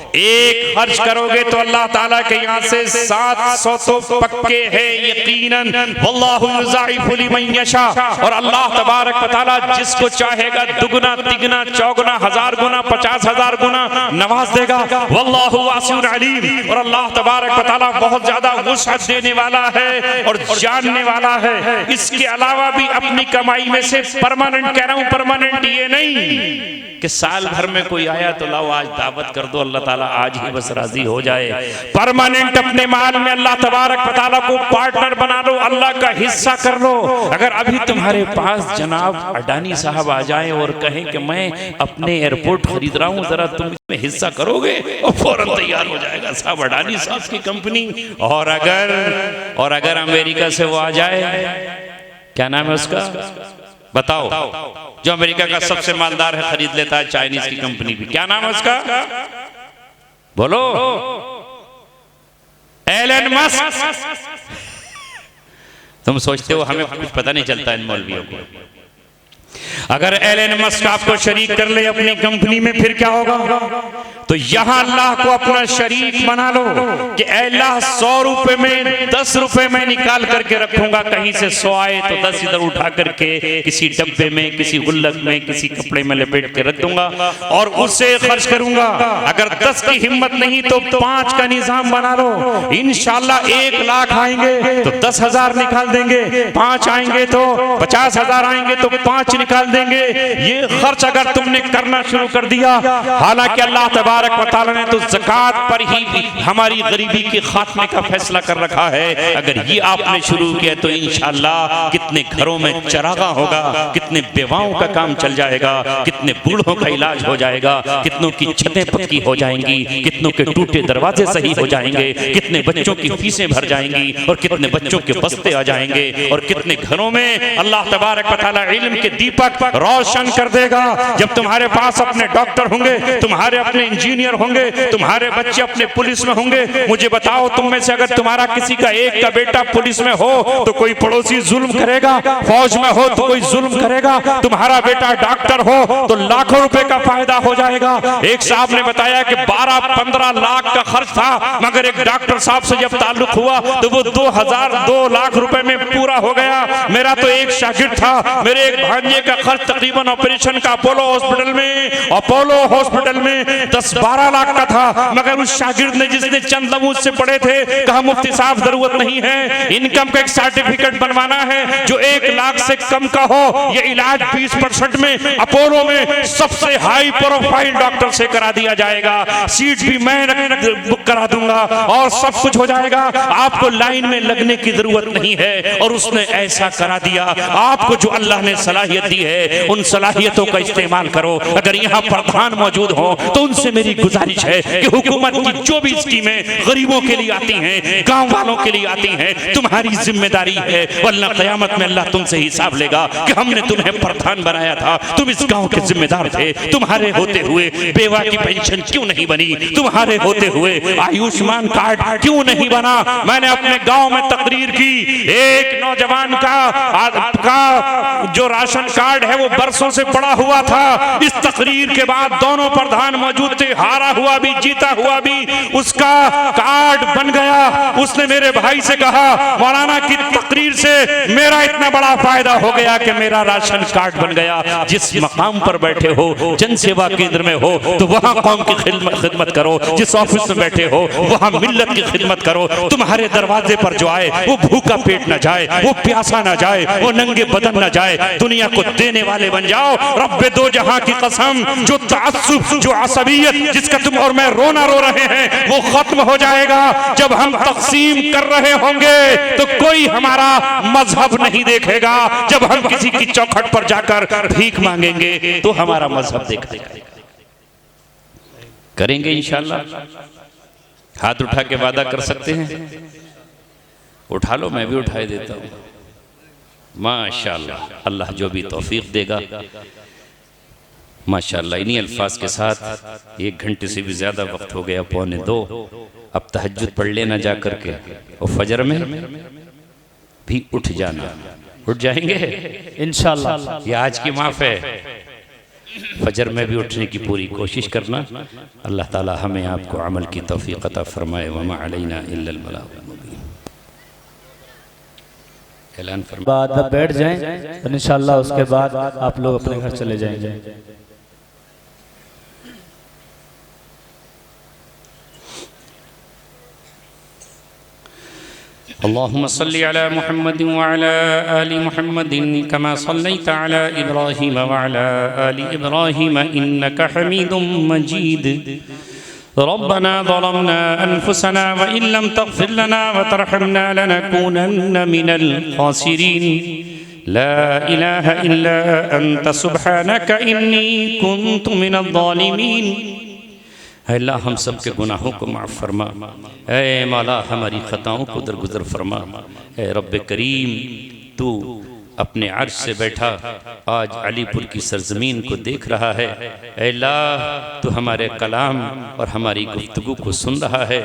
एक खर्च करोगे तो अल्लाह ताला के यहाँ से 700 तो पक्के है यकीनन। वल्लाहु युज़ाइफ़ु लिमन यशा, और अल्लाह तबारक व तआला जिसको चाहेगा दुगना तिगना चौगुना 1000 गुना 50,000 गुना नवाज देगा। वल्लाहु वासिउन अलीम, और अल्लाह तबारक व तआला बहुत ज्यादा वुसअत देने वाला है और जानने वाला है। इसके अलावा भी अपनी कमाई में से परमानेंट, कह रहा हूं परमानेंट ये नहीं कि साल भर में कोई आया तो लाओ आज दावत कर दो, अल्लाह ताला आज ही बस राजी हो जाए। परमानेंट अपने माल में अल्लाह तबारक व तआला को पार्टनर बना लो, अल्लाह का हिस्सा कर लो। अगर अभी तुम्हारे पास जनाब अडानी साहब आ जाएं और कहें कि मैं अपने एयरपोर्ट खरीद रहा हूं, जरा तुम इसमें हिस्सा करोगे, और फौरन तैयार हो जाएगा साहब अडानी साहब की कंपनी। और अगर अमेरिका से वो आ जाए, क्या नाम है उसका बताओ, जो अमेरिका का सबसे मालदार है, खरीद लेता है चाइनीज की कंपनी भी, क्या नाम है उसका बोलो? Elon Musk. तुम सोचते हो हमें कुछ पता नहीं चलता इन मौलवियों को। अगर एलन मस्क आपको शरीक कर ले अपनी कंपनी में, फिर क्या होगा? तो यहां अल्लाह को अपना शरीक बना लो कि अल्लाह 100 रुपए में 10 रुपए में निकाल करके रखूंगा, कहीं से 100 आए तो 10 इधर उठा करके किसी डब्बे में, किसी गुल्लक में, किसी कपड़े में लपेट के रख दूंगा और उससे खर्च करूंगा। अगर 10 की हिम्मत नहीं तो 5 का निजाम बना लो। इंशाल्लाह 1 लाख आएंगे तो 10,000 निकाल देंगे, 5 आएंगे तो 50,000 आएंगे तो 5 निकाल देंगे। ये खर्च अगर तुमने करना शुरू कर दिया, हालांकि अल्लाह तबारक व तआला ने तो ज़कात पर ही हमारी गरीबी के खात्मे का फैसला कर रखा है। अगर ये आपने शुरू किया तो इंशाअल्लाह कितने घरों में चरागा होगा, कितने बेवाओं का काम चल जाएगा, कितने बूढ़ों का इलाज हो जाएगा, कितनों की छतें पक्की हो जाएंगी, कितनों के टूटे दरवाजे सही हो जाएंगे, कितने बच्चों की फीसें भर जाएंगी और कितने बच्चों के बस्ते आ जाएंगे, और कितने घरों में अल्लाह तबारक व तआला इल्म के दीपक रोशन कर देगा। जब तुम्हारे पास अपने डॉक्टर होंगे, तुम्हारे अपने इंजीनियर होंगे, तुम्हारे बच्चे अपने पुलिस में होंगे, मुझे बताओ तुम में से अगर तुम्हारा किसी का एक का बेटा पुलिस में हो तो कोई पड़ोसी जुल्म करेगा, फौज में हो तो कोई जुल्म करेगा, तुम्हारा बेटा डॉक्टर हो तो लाखों रुपए का फायदा हो जाएगा। एक साहब ने बताया कि 12-15 लाख का खर्च था, मगर एक डॉक्टर साहब से जब ताल्लुक हुआ तो वो 2 लाख रुपए में पूरा हो गया। मेरा तो एक शागिर्द था, मेरे एक भांजे का खर्च तकरीबन ऑपरेशन का अपोलो हॉस्पिटल में 10-12 लाख का था, मगर उस शागिर्द ने जिसने चंद लम्हों से पढ़े थे कहा मुफ्ती साहब जरूरत नहीं है, इनकम का एक सर्टिफिकेट बनवाना है जो 1 लाख से कम का हो, ये इलाज 20% में अपोलो में सबसे हाई प्रोफाइल डॉक्टर से करा दिया जाएगा, सीट भी मैं बुक करा दूंगा और सब कुछ हो जाएगा, आपको लाइन में लगने की जरूरत नहीं है। और उसने ऐसा करा दिया। आपको जो अल्लाह ने सलाहियत दी है उन सलाहियतों का इस्तेमाल करो। अगर यहाँ प्रधान मौजूद हो तो उनसे मेरी गुजारिश है कि हुकूमत की जो भी स्कीमें गरीबों के लिए आती हैं, गांव वालों के लिए आती हैं, तुम्हारी जिम्मेदारी है, वरना क़यामत में अल्लाह तुमसे हिसाब लेगा कि हमने तुम्हें प्रधान बनाया था, तुम इस गांव के जिम्मेदार थे, तुम्हारे होते हुए बेवा की पेंशन क्यों नहीं बनी, तुम्हारे होते हुए आयुष्मान कार्ड क्यों नहीं बना। मैंने अपने गांव में तकरीर की, एक नौजवान का जो राशन कार्ड है वो बरसों से पड़ा हुआ था। इस तकरीर के बाद दोनों प्रधान मौजूद थे, हारा हुआ भी जीता हुआ भी, उसका कार्ड बन गया। उसने मेरे भाई से कहा मौलाना की तकरीर से मेरा इतना बड़ा फायदा हो गया कि मेरा राशन कार्ड बन गया। जिस मकाम पर बैठे हो, जन सेवा केंद्र में हो तो वहां कौम की खिदमत करो, जिस ऑफिस में बैठे हो वहां मिल्लत की खिदमत करो। तुम्हारे दरवाजे पर जो आए वो भूखा पेट न जाए, वो प्यासा न जाए, वो नंगे बदन न जाए, दुनिया को देने वाले बन जाओ। रब्बे दो जहां की कसम, जो तासुब, जो असबियत जिसका तुम और मैं रोना रो रहे हैं वो खत्म हो जाएगा जब हम तकसीम कर रहे होंगे। तो कोई हमारा मजहब नहीं देखेगा। जब हम किसी की चौखट पर जाकर भीख मांगेंगे तो हमारा मजहब देखेगा। करेंगे इंशाअल्लाह। हाथ उठा के वादा कर सकते हैं? उठा लो, मैं भी उठाए देता हूँ। माशाअल्लाह, अल्लाह जो भी तौफीक देगा। माशाअल्लाह, इन्हीं अल्फाज के साथ 1 घंटे से भी ज़्यादा वक्त हो गया, 1:45। अब तहज्जुद पढ़ लेना जा करके, और फजर में भी उठ जाना। उठ जाएंगे इंशाअल्लाह। ये आज की माफ़ है। फजर में भी उठने की पूरी कोशिश करना। अल्लाह ताला हमें आपको अमल की तौफीक अता फरमाए। वमा अलैना इल्लल बलाग। ऐलान फरमाए। बाद अब बैठ जाएं और इंशाअल्लाह उसके बाद आप लोग अपने घर चले जाएंगे। अल्लाहुम्मा सल्ली अला मुहम्मद व अला आलि मुहम्मद कमा सल्लैता अला इब्राहीम व अला आलि इब्राहीम इन्नका हमीदुम मजीद। रब्बना ज़लमना अनफुसना व इन लम तग़फिर लना व तरहमना लनकूनन्न मिनल खासिरीन। ला इलाहा इल्ला अंत सुब्हानक इन्नी कुन्तु मिनज़ ज़ालिमीन। अल्लाह हम सब के गुनाहों को माफ़ फरमा। ऐ मौला हमारी ख़ताओं को दरगुजर फरमा। ऐ रब्बे करीम, तू अपने अर्श से बैठा आज अलीपुर की सरजमीन को देख रहा है। ऐ अल्लाह, तू हमारे कलाम और हमारी गुफ्तगू को सुन रहा है।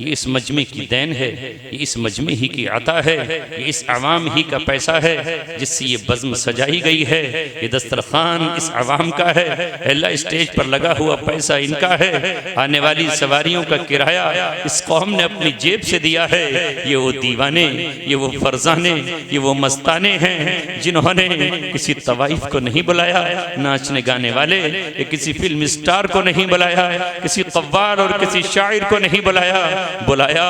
ये इस मजमे की देन है, ये इस मजमे ही की अता है, ये इस अवाम ही का पैसा है जिससे ये बज़्म सजाई गई है। ये दस्तरखान इस अवाम का है। अल्लाह, स्टेज पर लगा हुआ पैसा इनका है। आने वाली सवारियों का किराया इस कौम ने अपनी जेब से दिया है। ये वो दीवाने, ये वो फरजाने, ये वो मस्ताने हैं जिन्होंने किसी तवाइफ को नहीं बुलाया, नाचने गाने वाले, या किसी फिल्म स्टार को नहीं बुलाया, किसी कव्वाल और किसी शायर को नहीं बुलाया। बुलाया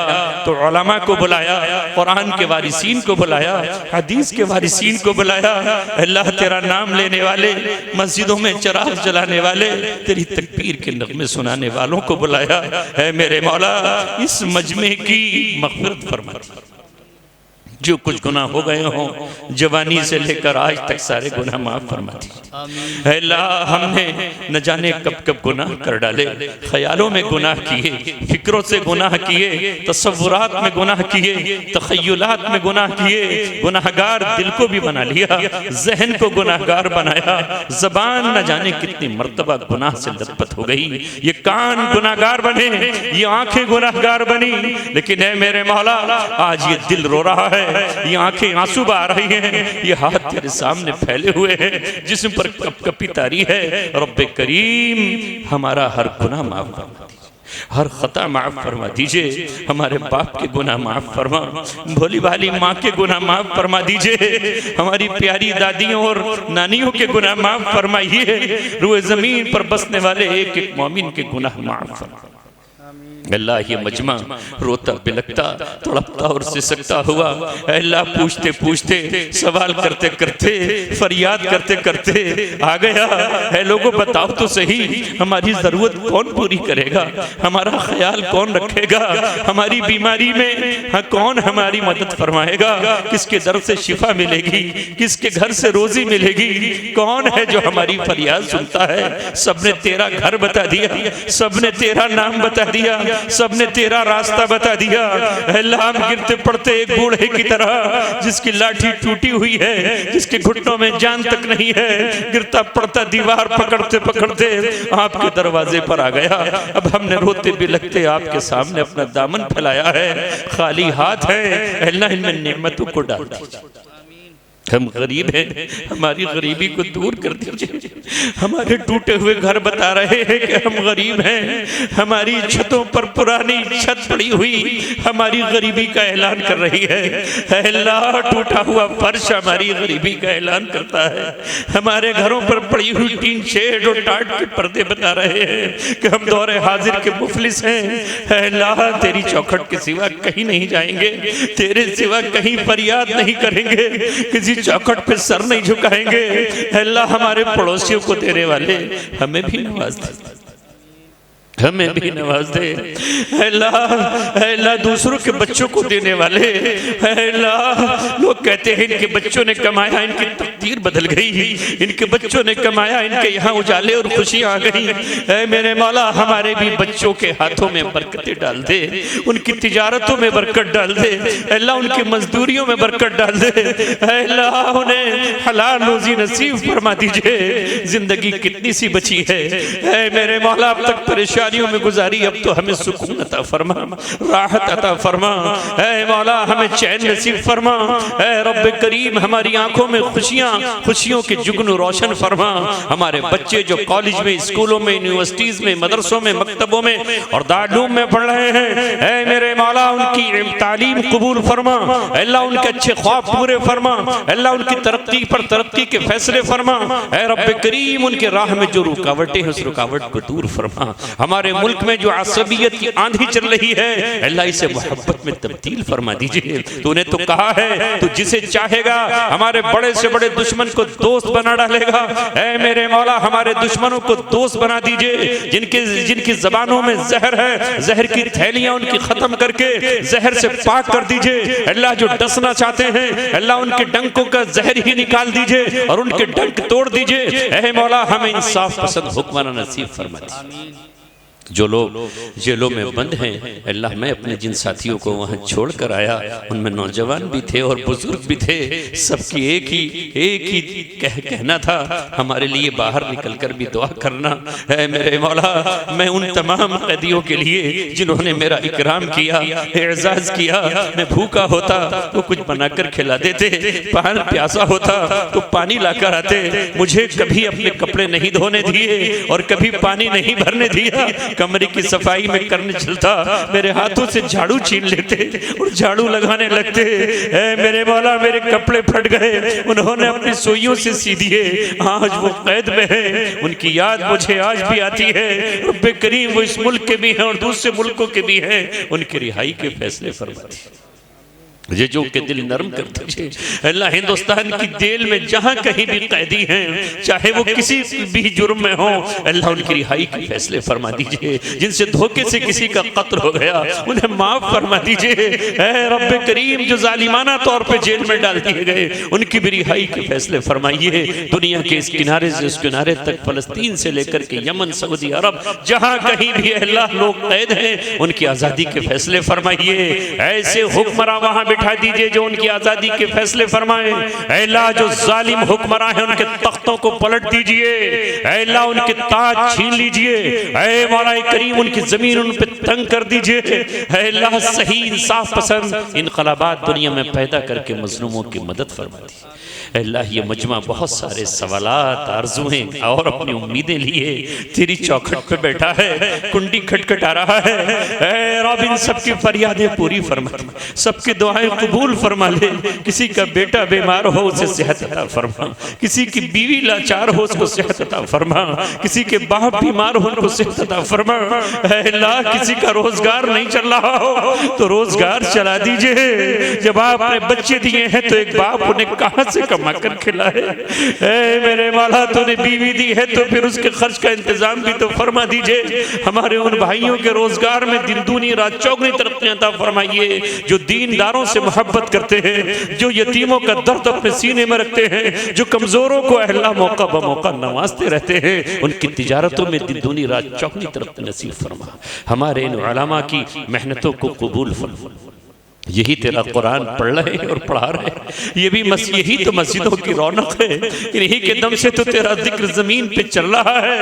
तो उलमा को बुलाया, कुरान के वारिसीन को बुलाया, हदीस के वारिसीन को बुलाया। अल्लाह, तेरा नाम लेने वाले, मस्जिदों में चिराग जलाने वाले, तेरी तकबीर के नगमे सुनाने वालों को बुलाया। है मेरे मौला, इस मजमे की मग़फ़िरत फरमा। जो कुछ गुनाह हो गए हों, जवानी से लेकर आज तक सारे गुनाह माफ़ फरमा दीजिए। अल्लाह, हमने न जाने कब कब गुनाह कर डाले। ख्यालों में गुनाह किए, फिक्रों से गुनाह किए, तसव्वुरात में गुनाह किए, तख़य्युलात में गुनाह किए। गुनाहगार दिल को भी बना लिया, जहन को गुनाहगार बनाया। ज़बान न जाने कितनी मर्तबा गुनाह से लथपथ हो गई। ये कान गुनाहगार बने, ये आंखें गुनाहगार बनी। लेकिन है मेरे मौला, आज ये दिल रो रहा है, ये आंखें आंसू बहा रही हैं, ये हाथ तेरे सामने फैले हुए हैं, जिस्म पर कपकपी तारी है। रब्बे करीम, हमारा हर गुनाह माफ फरमा दीजिए, हर खता माफ फरमा दीजिए। हमारे बाप के गुनाह माफ फरमा, भोली भाली माँ के गुनाह माफ फरमा दीजिए। हमारी प्यारी दादियों और नानियों के गुनाह माफ फरमाइए। रुए जमीन पर बसने वाले एक एक मोमिन के गुनाह माफ फरमा। अल्लाह, ये मजमा रोता बिलकता, तड़पता और सिसकता हुआ, अल्लाह पूछते पूछते, सवाल करते करते, फरियाद करते करते आ गया है। लोगों, बताओ तो सही, हमारी ज़रूरत कौन पूरी करेगा? हमारा ख्याल कौन रखेगा? हमारी बीमारी में कौन हमारी मदद फरमाएगा? किसके दर से शिफा मिलेगी? किसके घर से रोजी मिलेगी? कौन है जो हमारी फरियाद सुनता है? सबने तेरा घर बता दिया, सबने तेरा नाम बता दिया, सबने तेरा रास्ता बता दिया। अल्लाह, हम गिरते पड़ते एक बूढ़े की तरह, जिसकी लाठी टूटी हुई है, जिसके घुटनों में जान तक नहीं है, गिरता पड़ता दीवार पकड़ते पकड़ते आपके दरवाजे पर आ गया। अब हमने रोते बिलखते आपके सामने अपना दामन फैलाया है, खाली हाथ है। अल्लाह, इनमें नेमतों को डाल दीजिए। हम गरीब हैं, हमारी गरीबी को दूर कर दीजिए। हमारे टूटे हुए घर बता रहे हैं कि हम गरीब हैं। हमारी छतों पर पुरानी छत पड़ी हुई हमारी गरीबी का ऐलान कर रही है। अल्लाह, टूटा हुआ फर्श हमारी गरीबी का ऐलान करता है। हमारे घरों पर पड़ी हुई टीन शेड और टाट के पर्दे बता रहे हैं कि हम दौरे हाजिर के मुफलिस हैं। अल्लाह, तेरी चौखट के सिवा कहीं नहीं जाएंगे, तेरे सिवा कहीं फरियाद नहीं करेंगे। किसी किसी चौखट पे सर नहीं झुकाएंगे। अल्लाह हमारे पड़ोसियों को देने वाले हमें भी नवाज दे, हमें भी नवाज दे। अल्लाह अल्लाह दूसरों के बच्चों को देने वाले, अल्लाह लोग कहते हैं इनके बच्चों ने कमाया, इनकी तकदीर बदल गई, इनके बच्चों ने कमाया, इनके यहाँ उजाले और खुशियाँ आ गई। ऐ मेरे मौला हमारे भी बच्चों के हाथों में बरकतें डाल दे, उनकी तिजारतों में बरकत डाल दे अल्लाह, उनकी मजदूरियों में बरकत डाल दे अल्लाह, उन्हें हलाल रोजी नसीब फरमा दीजिए। जिंदगी कितनी सी बची है ऐ मेरे मौला, अब तक परेशानियों में गुजारी, अब तो हमें सुकून अता फरमा, राहत अता फरमा। ऐ मौला हमें चैन नसीब फरमा। ऐ रब्बे करीम हमारी आंखों में खुशियों के जुगनू रोशन फरमा। हमारे बच्चे जो कॉलेज में, स्कूलों में, यूनिवर्सिटीज में, मदरसों में, मकतबों में और दारूम में पढ़ रहे हैं, ऐ मेरे मौला उनकी तालीम कबूल फरमा अल्लाह, उनके अच्छे ख्वाब पूरे फरमा अल्लाह, उनकी तरक्की पर तरक्की के फैसले फरमा। ऐ रब्बे करीम उनके राह में जो रुकावटें हैं उस रुकावट को दूर फरमा। हमारे मुल्क में जो असबियत की आंधी चल रही है अल्लाह इसे मोहब्बत में तब्दील फरमा दीजिए। तूने तो कहा है तू जिसे चाहेगा हमारे बड़े से बड़े दुश्मन को दोस्त बना डालेगा। ऐ मेरे मौला हमारे दुश्मनों को दोस्त बना दीजिए, जिनकी जबानों में जहर है, जहर की थैलियां उनकी खत्म करके जहर से पाक कर दीजिए अल्लाह। जो डसना चाहते हैं अल्लाह उनके डंकों का जहर ही निकाल दीजिए और उनके डंक तोड़ दीजिए। ऐ मौला हमें इंसाफ पसंद हुक्मरान नसीब फरमा दीजिए। जो लोग जेलों में बंद हैं अल्लाह, मैं अपने जिन साथियों को वहाँ छोड़ कर आया उनमें नौजवान भी थे और बुजुर्ग भी थे, सबकी एक ही कहना था हमारे लिए बाहर निकल कर भी दुआ करना है। मेरे मौला मैं उन तमाम कैदियों के लिए जिन्होंने मेरा इकराम किया, एजाज किया, मैं भूखा होता तो कुछ बनाकर खिला देते, प्यासा होता तो पानी लाकर आते, मुझे कभी अपने कपड़े नहीं धोने दिए और कभी पानी नहीं भरने दिया। कमरे की सफाई में करने चलता मेरे हाथों से झाड़ू छीन लेते और झाड़ू लगाने लगते। ऐ मेरे मौला मेरे कपड़े फट गए, उन्होंने अपनी सुइयों से सी दिए, आज वो कैद में है, उनकी याद मुझे आज भी आती है। रब्बे करीम वो इस मुल्क के भी हैं और दूसरे मुल्कों के भी हैं, उनकी रिहाई के फैसले फरमाते ये जो के दिल नरम कर दीजिए अल्लाह। हिंदुस्तान की जेल में जहां कहीं भी कैदी हैं, चाहे वो किसी भी जुर्म में हो अल्लाह उनकी रिहाई के फैसले फरमा दीजिए। जिनसे धोखे से किसी का कत्ल हो गया उन्हें माफ फरमा दीजिए। ऐ रब्बे करीम जो जालिमाना तौर पे जेल में डाल दिए गए उनकी भी रिहाई के फैसले फरमाइए। दुनिया के इस किनारे से उस किनारे तक, फलस्तीन से लेकर के यमन, सऊदी अरब, जहां कहीं भी अल्लाह लोग कैद हैं उनकी आजादी के फैसले फरमाइए। ऐसे हुक्मरान वहां बिठा दीजिए जो उनकी आजादी के फैसले फरमाए। अल्लाह जो जालिम हुक्मरान हैं उनके तख्तों को पलट दीजिए। अल्लाह उनके ताज छीन लीजिए। ऐ मौला करीम उनकी जमीन उन पे तंग कर दीजिए। अल्लाह सही इंसाफ पसंद इनकलाबात दुनिया में पैदा करके मजलूमों की मदद फरमा दी। अल्लाह ये मजमा बहुत सारे सवालात, आरज़ुएं और अपनी उम्मीदें लिए तेरी चौखट पे बैठा है, कुंडी खटखटा रहा है। ऐ रब इन सबकी फरियादें पूरी फरमा, सबकी दुआएं कबूल फरमा ले। किसी का बेटा बीमार हो उसे सेहत अता फरमा, किसी की बीवी लाचार हो उसको सेहत अता फरमा, किसी के बाप बीमार हो उनको सेहत अता फरमा। अल्लाह किसी का रोजगार नहीं चल रहा हो तो रोजगार चला दीजिए। जब आपने बच्चे दिए हैं तो एक बाप उन्हें कहां से कर खिलाए। ऐ मेरे मौला तूने बीवी दी है तो फिर उसके खर्च का इंतजाम भी तो फरमा दीजिए। हमारे उन भाइयों के रोजगार में दिन दूनी रात चौगनी तरक्कियां अता फरमाइए, जो दीनदारों से मोहब्बत करते हैं, जो यतीमों का दर्द अपने सीने में रखते हैं, जो कमजोरों को अल्लाह मौका ब मौका नवाजते रहते हैं, उनकी तिजारतों में दिन दूनी रात चौगनी तरक्की नसीब फरमा। हमारे इन उलमा की मेहनतों को कबूल फरमा। यही तेरा कुरान पढ़ रहे और पढ़ा रहे, ये भी यही तो मस्जिदों की रौनक है। इन्हीं के दम से तो तेरा जिक्र जमीन पे चल रहा है।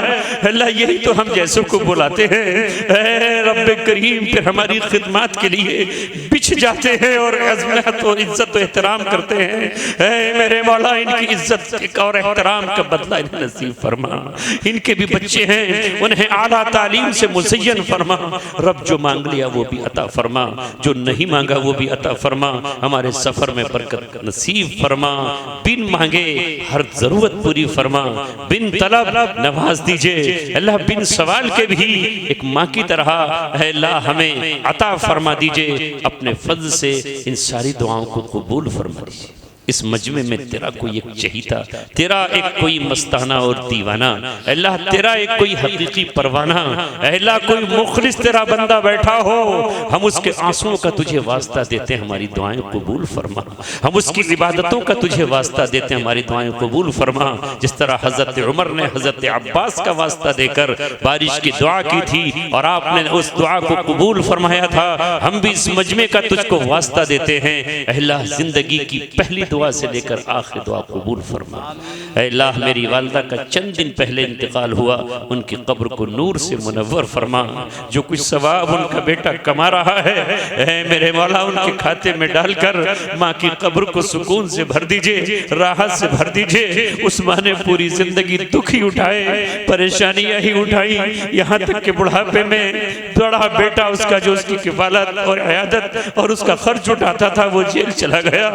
अल्लाह यही तो हम जैसों को बुलाते हैं। ऐ रब्बे करीम फिर हमारी खिदमत के लिए बिछ जाते हैं और अज़मत और इज्जत और एहतराम करते हैं। ऐ मेरे मौला इनकी इज्जत और एहतराम का बदला इन्हें नसीब फरमा। इनके भी बच्चे हैं, उन्हें आला तालीम से मुज़य्यन फरमा। रब जो मांग लिया वो भी अता फरमा, जो नहीं मांगा वो भी अता फरमा। हमारे सफर में बरकत नसीब फरमा। बिन मांगे हर जरूरत पूरी फरमा, बिन तलब नवाज दीजिए। अल्लाह बिन सवाल के भी एक माँ की तरह अल्लाह हमें अता फरमा दीजिए। अपने फज़ल से इन सारी दुआओं को कबूल फरमा दीजिए। इस मजमे में तेरा कोई एक चहीता, तेरा एक कोई मस्ताना और दीवाना, अल्लाह तेरा एक कोई हकीकी परवाना, अल्लाह कोई मुखलिस तेरा बंदा बैठा हो, हम उसके आंसुओं का तुझे वास्ता देते हैं, हमारी दुआएं कबूल फरमा। हम उसकी इबादतों का तुझे वास्ता देते हैं, हमारी दुआएं कबूल फरमा। जिस तरह हजरत उमर ने हजरत अब्बास का वास्ता देकर बारिश की दुआ की थी और आपने उस दुआ को कबूल फरमाया था, हम भी इस मजमे का तुझको वास्ता देते हैं। अल्लाह जिंदगी की पहली दुआ से लेकर आखिरी दुआ कबूल फरमा। अल्लाह मेरी वालिदा का चंद दिन पहले इंतकाल हुआ, उनकी कब्र को नूर से मुनव्वर फरमा। जो कुछ सवाब उनका बेटा कमा रहा है मेरे मौला उनके खाते में डालकर माँ की कब्र को सुकून से भर दीजिए, राहत से भर दीजिए। उस माँ ने पूरी जिंदगी दुख ही उठाए, परेशानियां ही उठाई, यहाँ तक के बुढ़ापे में बड़ा बेटा उसका जो उसकी किफालत और अयादत और उसका खर्च उठाता था वो जेल चला गया।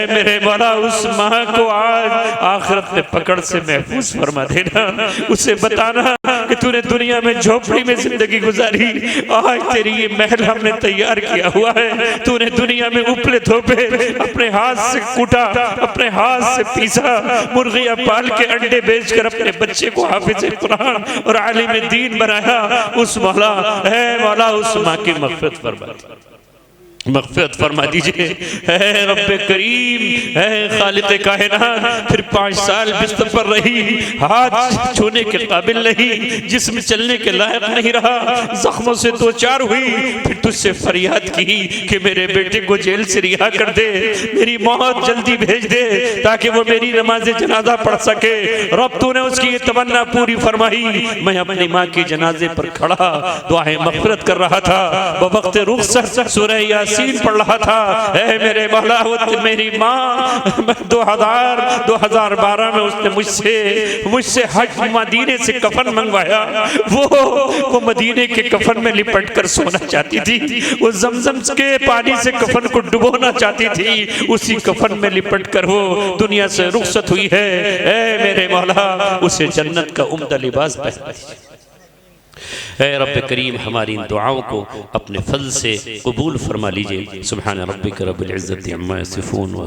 मेरे मौला उस माँ को आज आखिरत में पकड़ से महफूज फरमा देना। उसे बताना कि तूने दुनिया में झोपड़ी में जिंदगी गुजारी, आज तेरी ये महल हमने तैयार किया हुआ है। तूने दुनिया में उपले थोपे, अपने हाथ से कूटा, अपने हाथ से पीसा, मुर्गियां पाल के अंडे बेचकर अपने बच्चे को हाफिज कुरान और आलिम दीन बनाया। उस मौला है मौला उस माँ की मग़फ़िरत फरमा, मग़फ़िरत फरमा दीजिए। है रब्बे करीम, है खालिक़ कायनात। फिर 5 साल बिस्तर पर रही, हाथ छूने के काबिल नहीं, जिस्म चलने के लायक नहीं रहा, जख्मों से 2-4 हुई। फिर तुझसे फरियाद की कि मेरे बेटे को जेल से रिहा कर दे, मेरी मौत जल्दी भेज दे ताकि वो मेरी नमाज जनाजा पढ़ सके। रब तूने उसकी ये तमन्ना पूरी फरमाई। मैं अपनी माँ के जनाजे पर खड़ा दुआए मग़फ़िरत कर रहा था, बवक़्त रुख़सत सूरह यासीन पढ़ रहा था। ऐ मेरे मौला मेरी माँ 2012 में उसने मुझसे हज मदीने से कफन मंगवाया। वो मदीने के कफन में लिपट कर सोना चाहती थी, वो जमजम के पानी से कफन को डुबोना चाहती थी, उसी कफन में लिपट कर वो दुनिया से रुखसत हुई है। ऐ मेरे मौला उसे जन्नत का उम्दा लिबास पहना दीजिए। ऐ रब्बे करीम हमारी इन दुआओं को अपने फज़ल से कबूल फरमा लीजिए। सुब्हान रब्बिक रब्बिल इज़्ज़ति अम्मा यसिफून व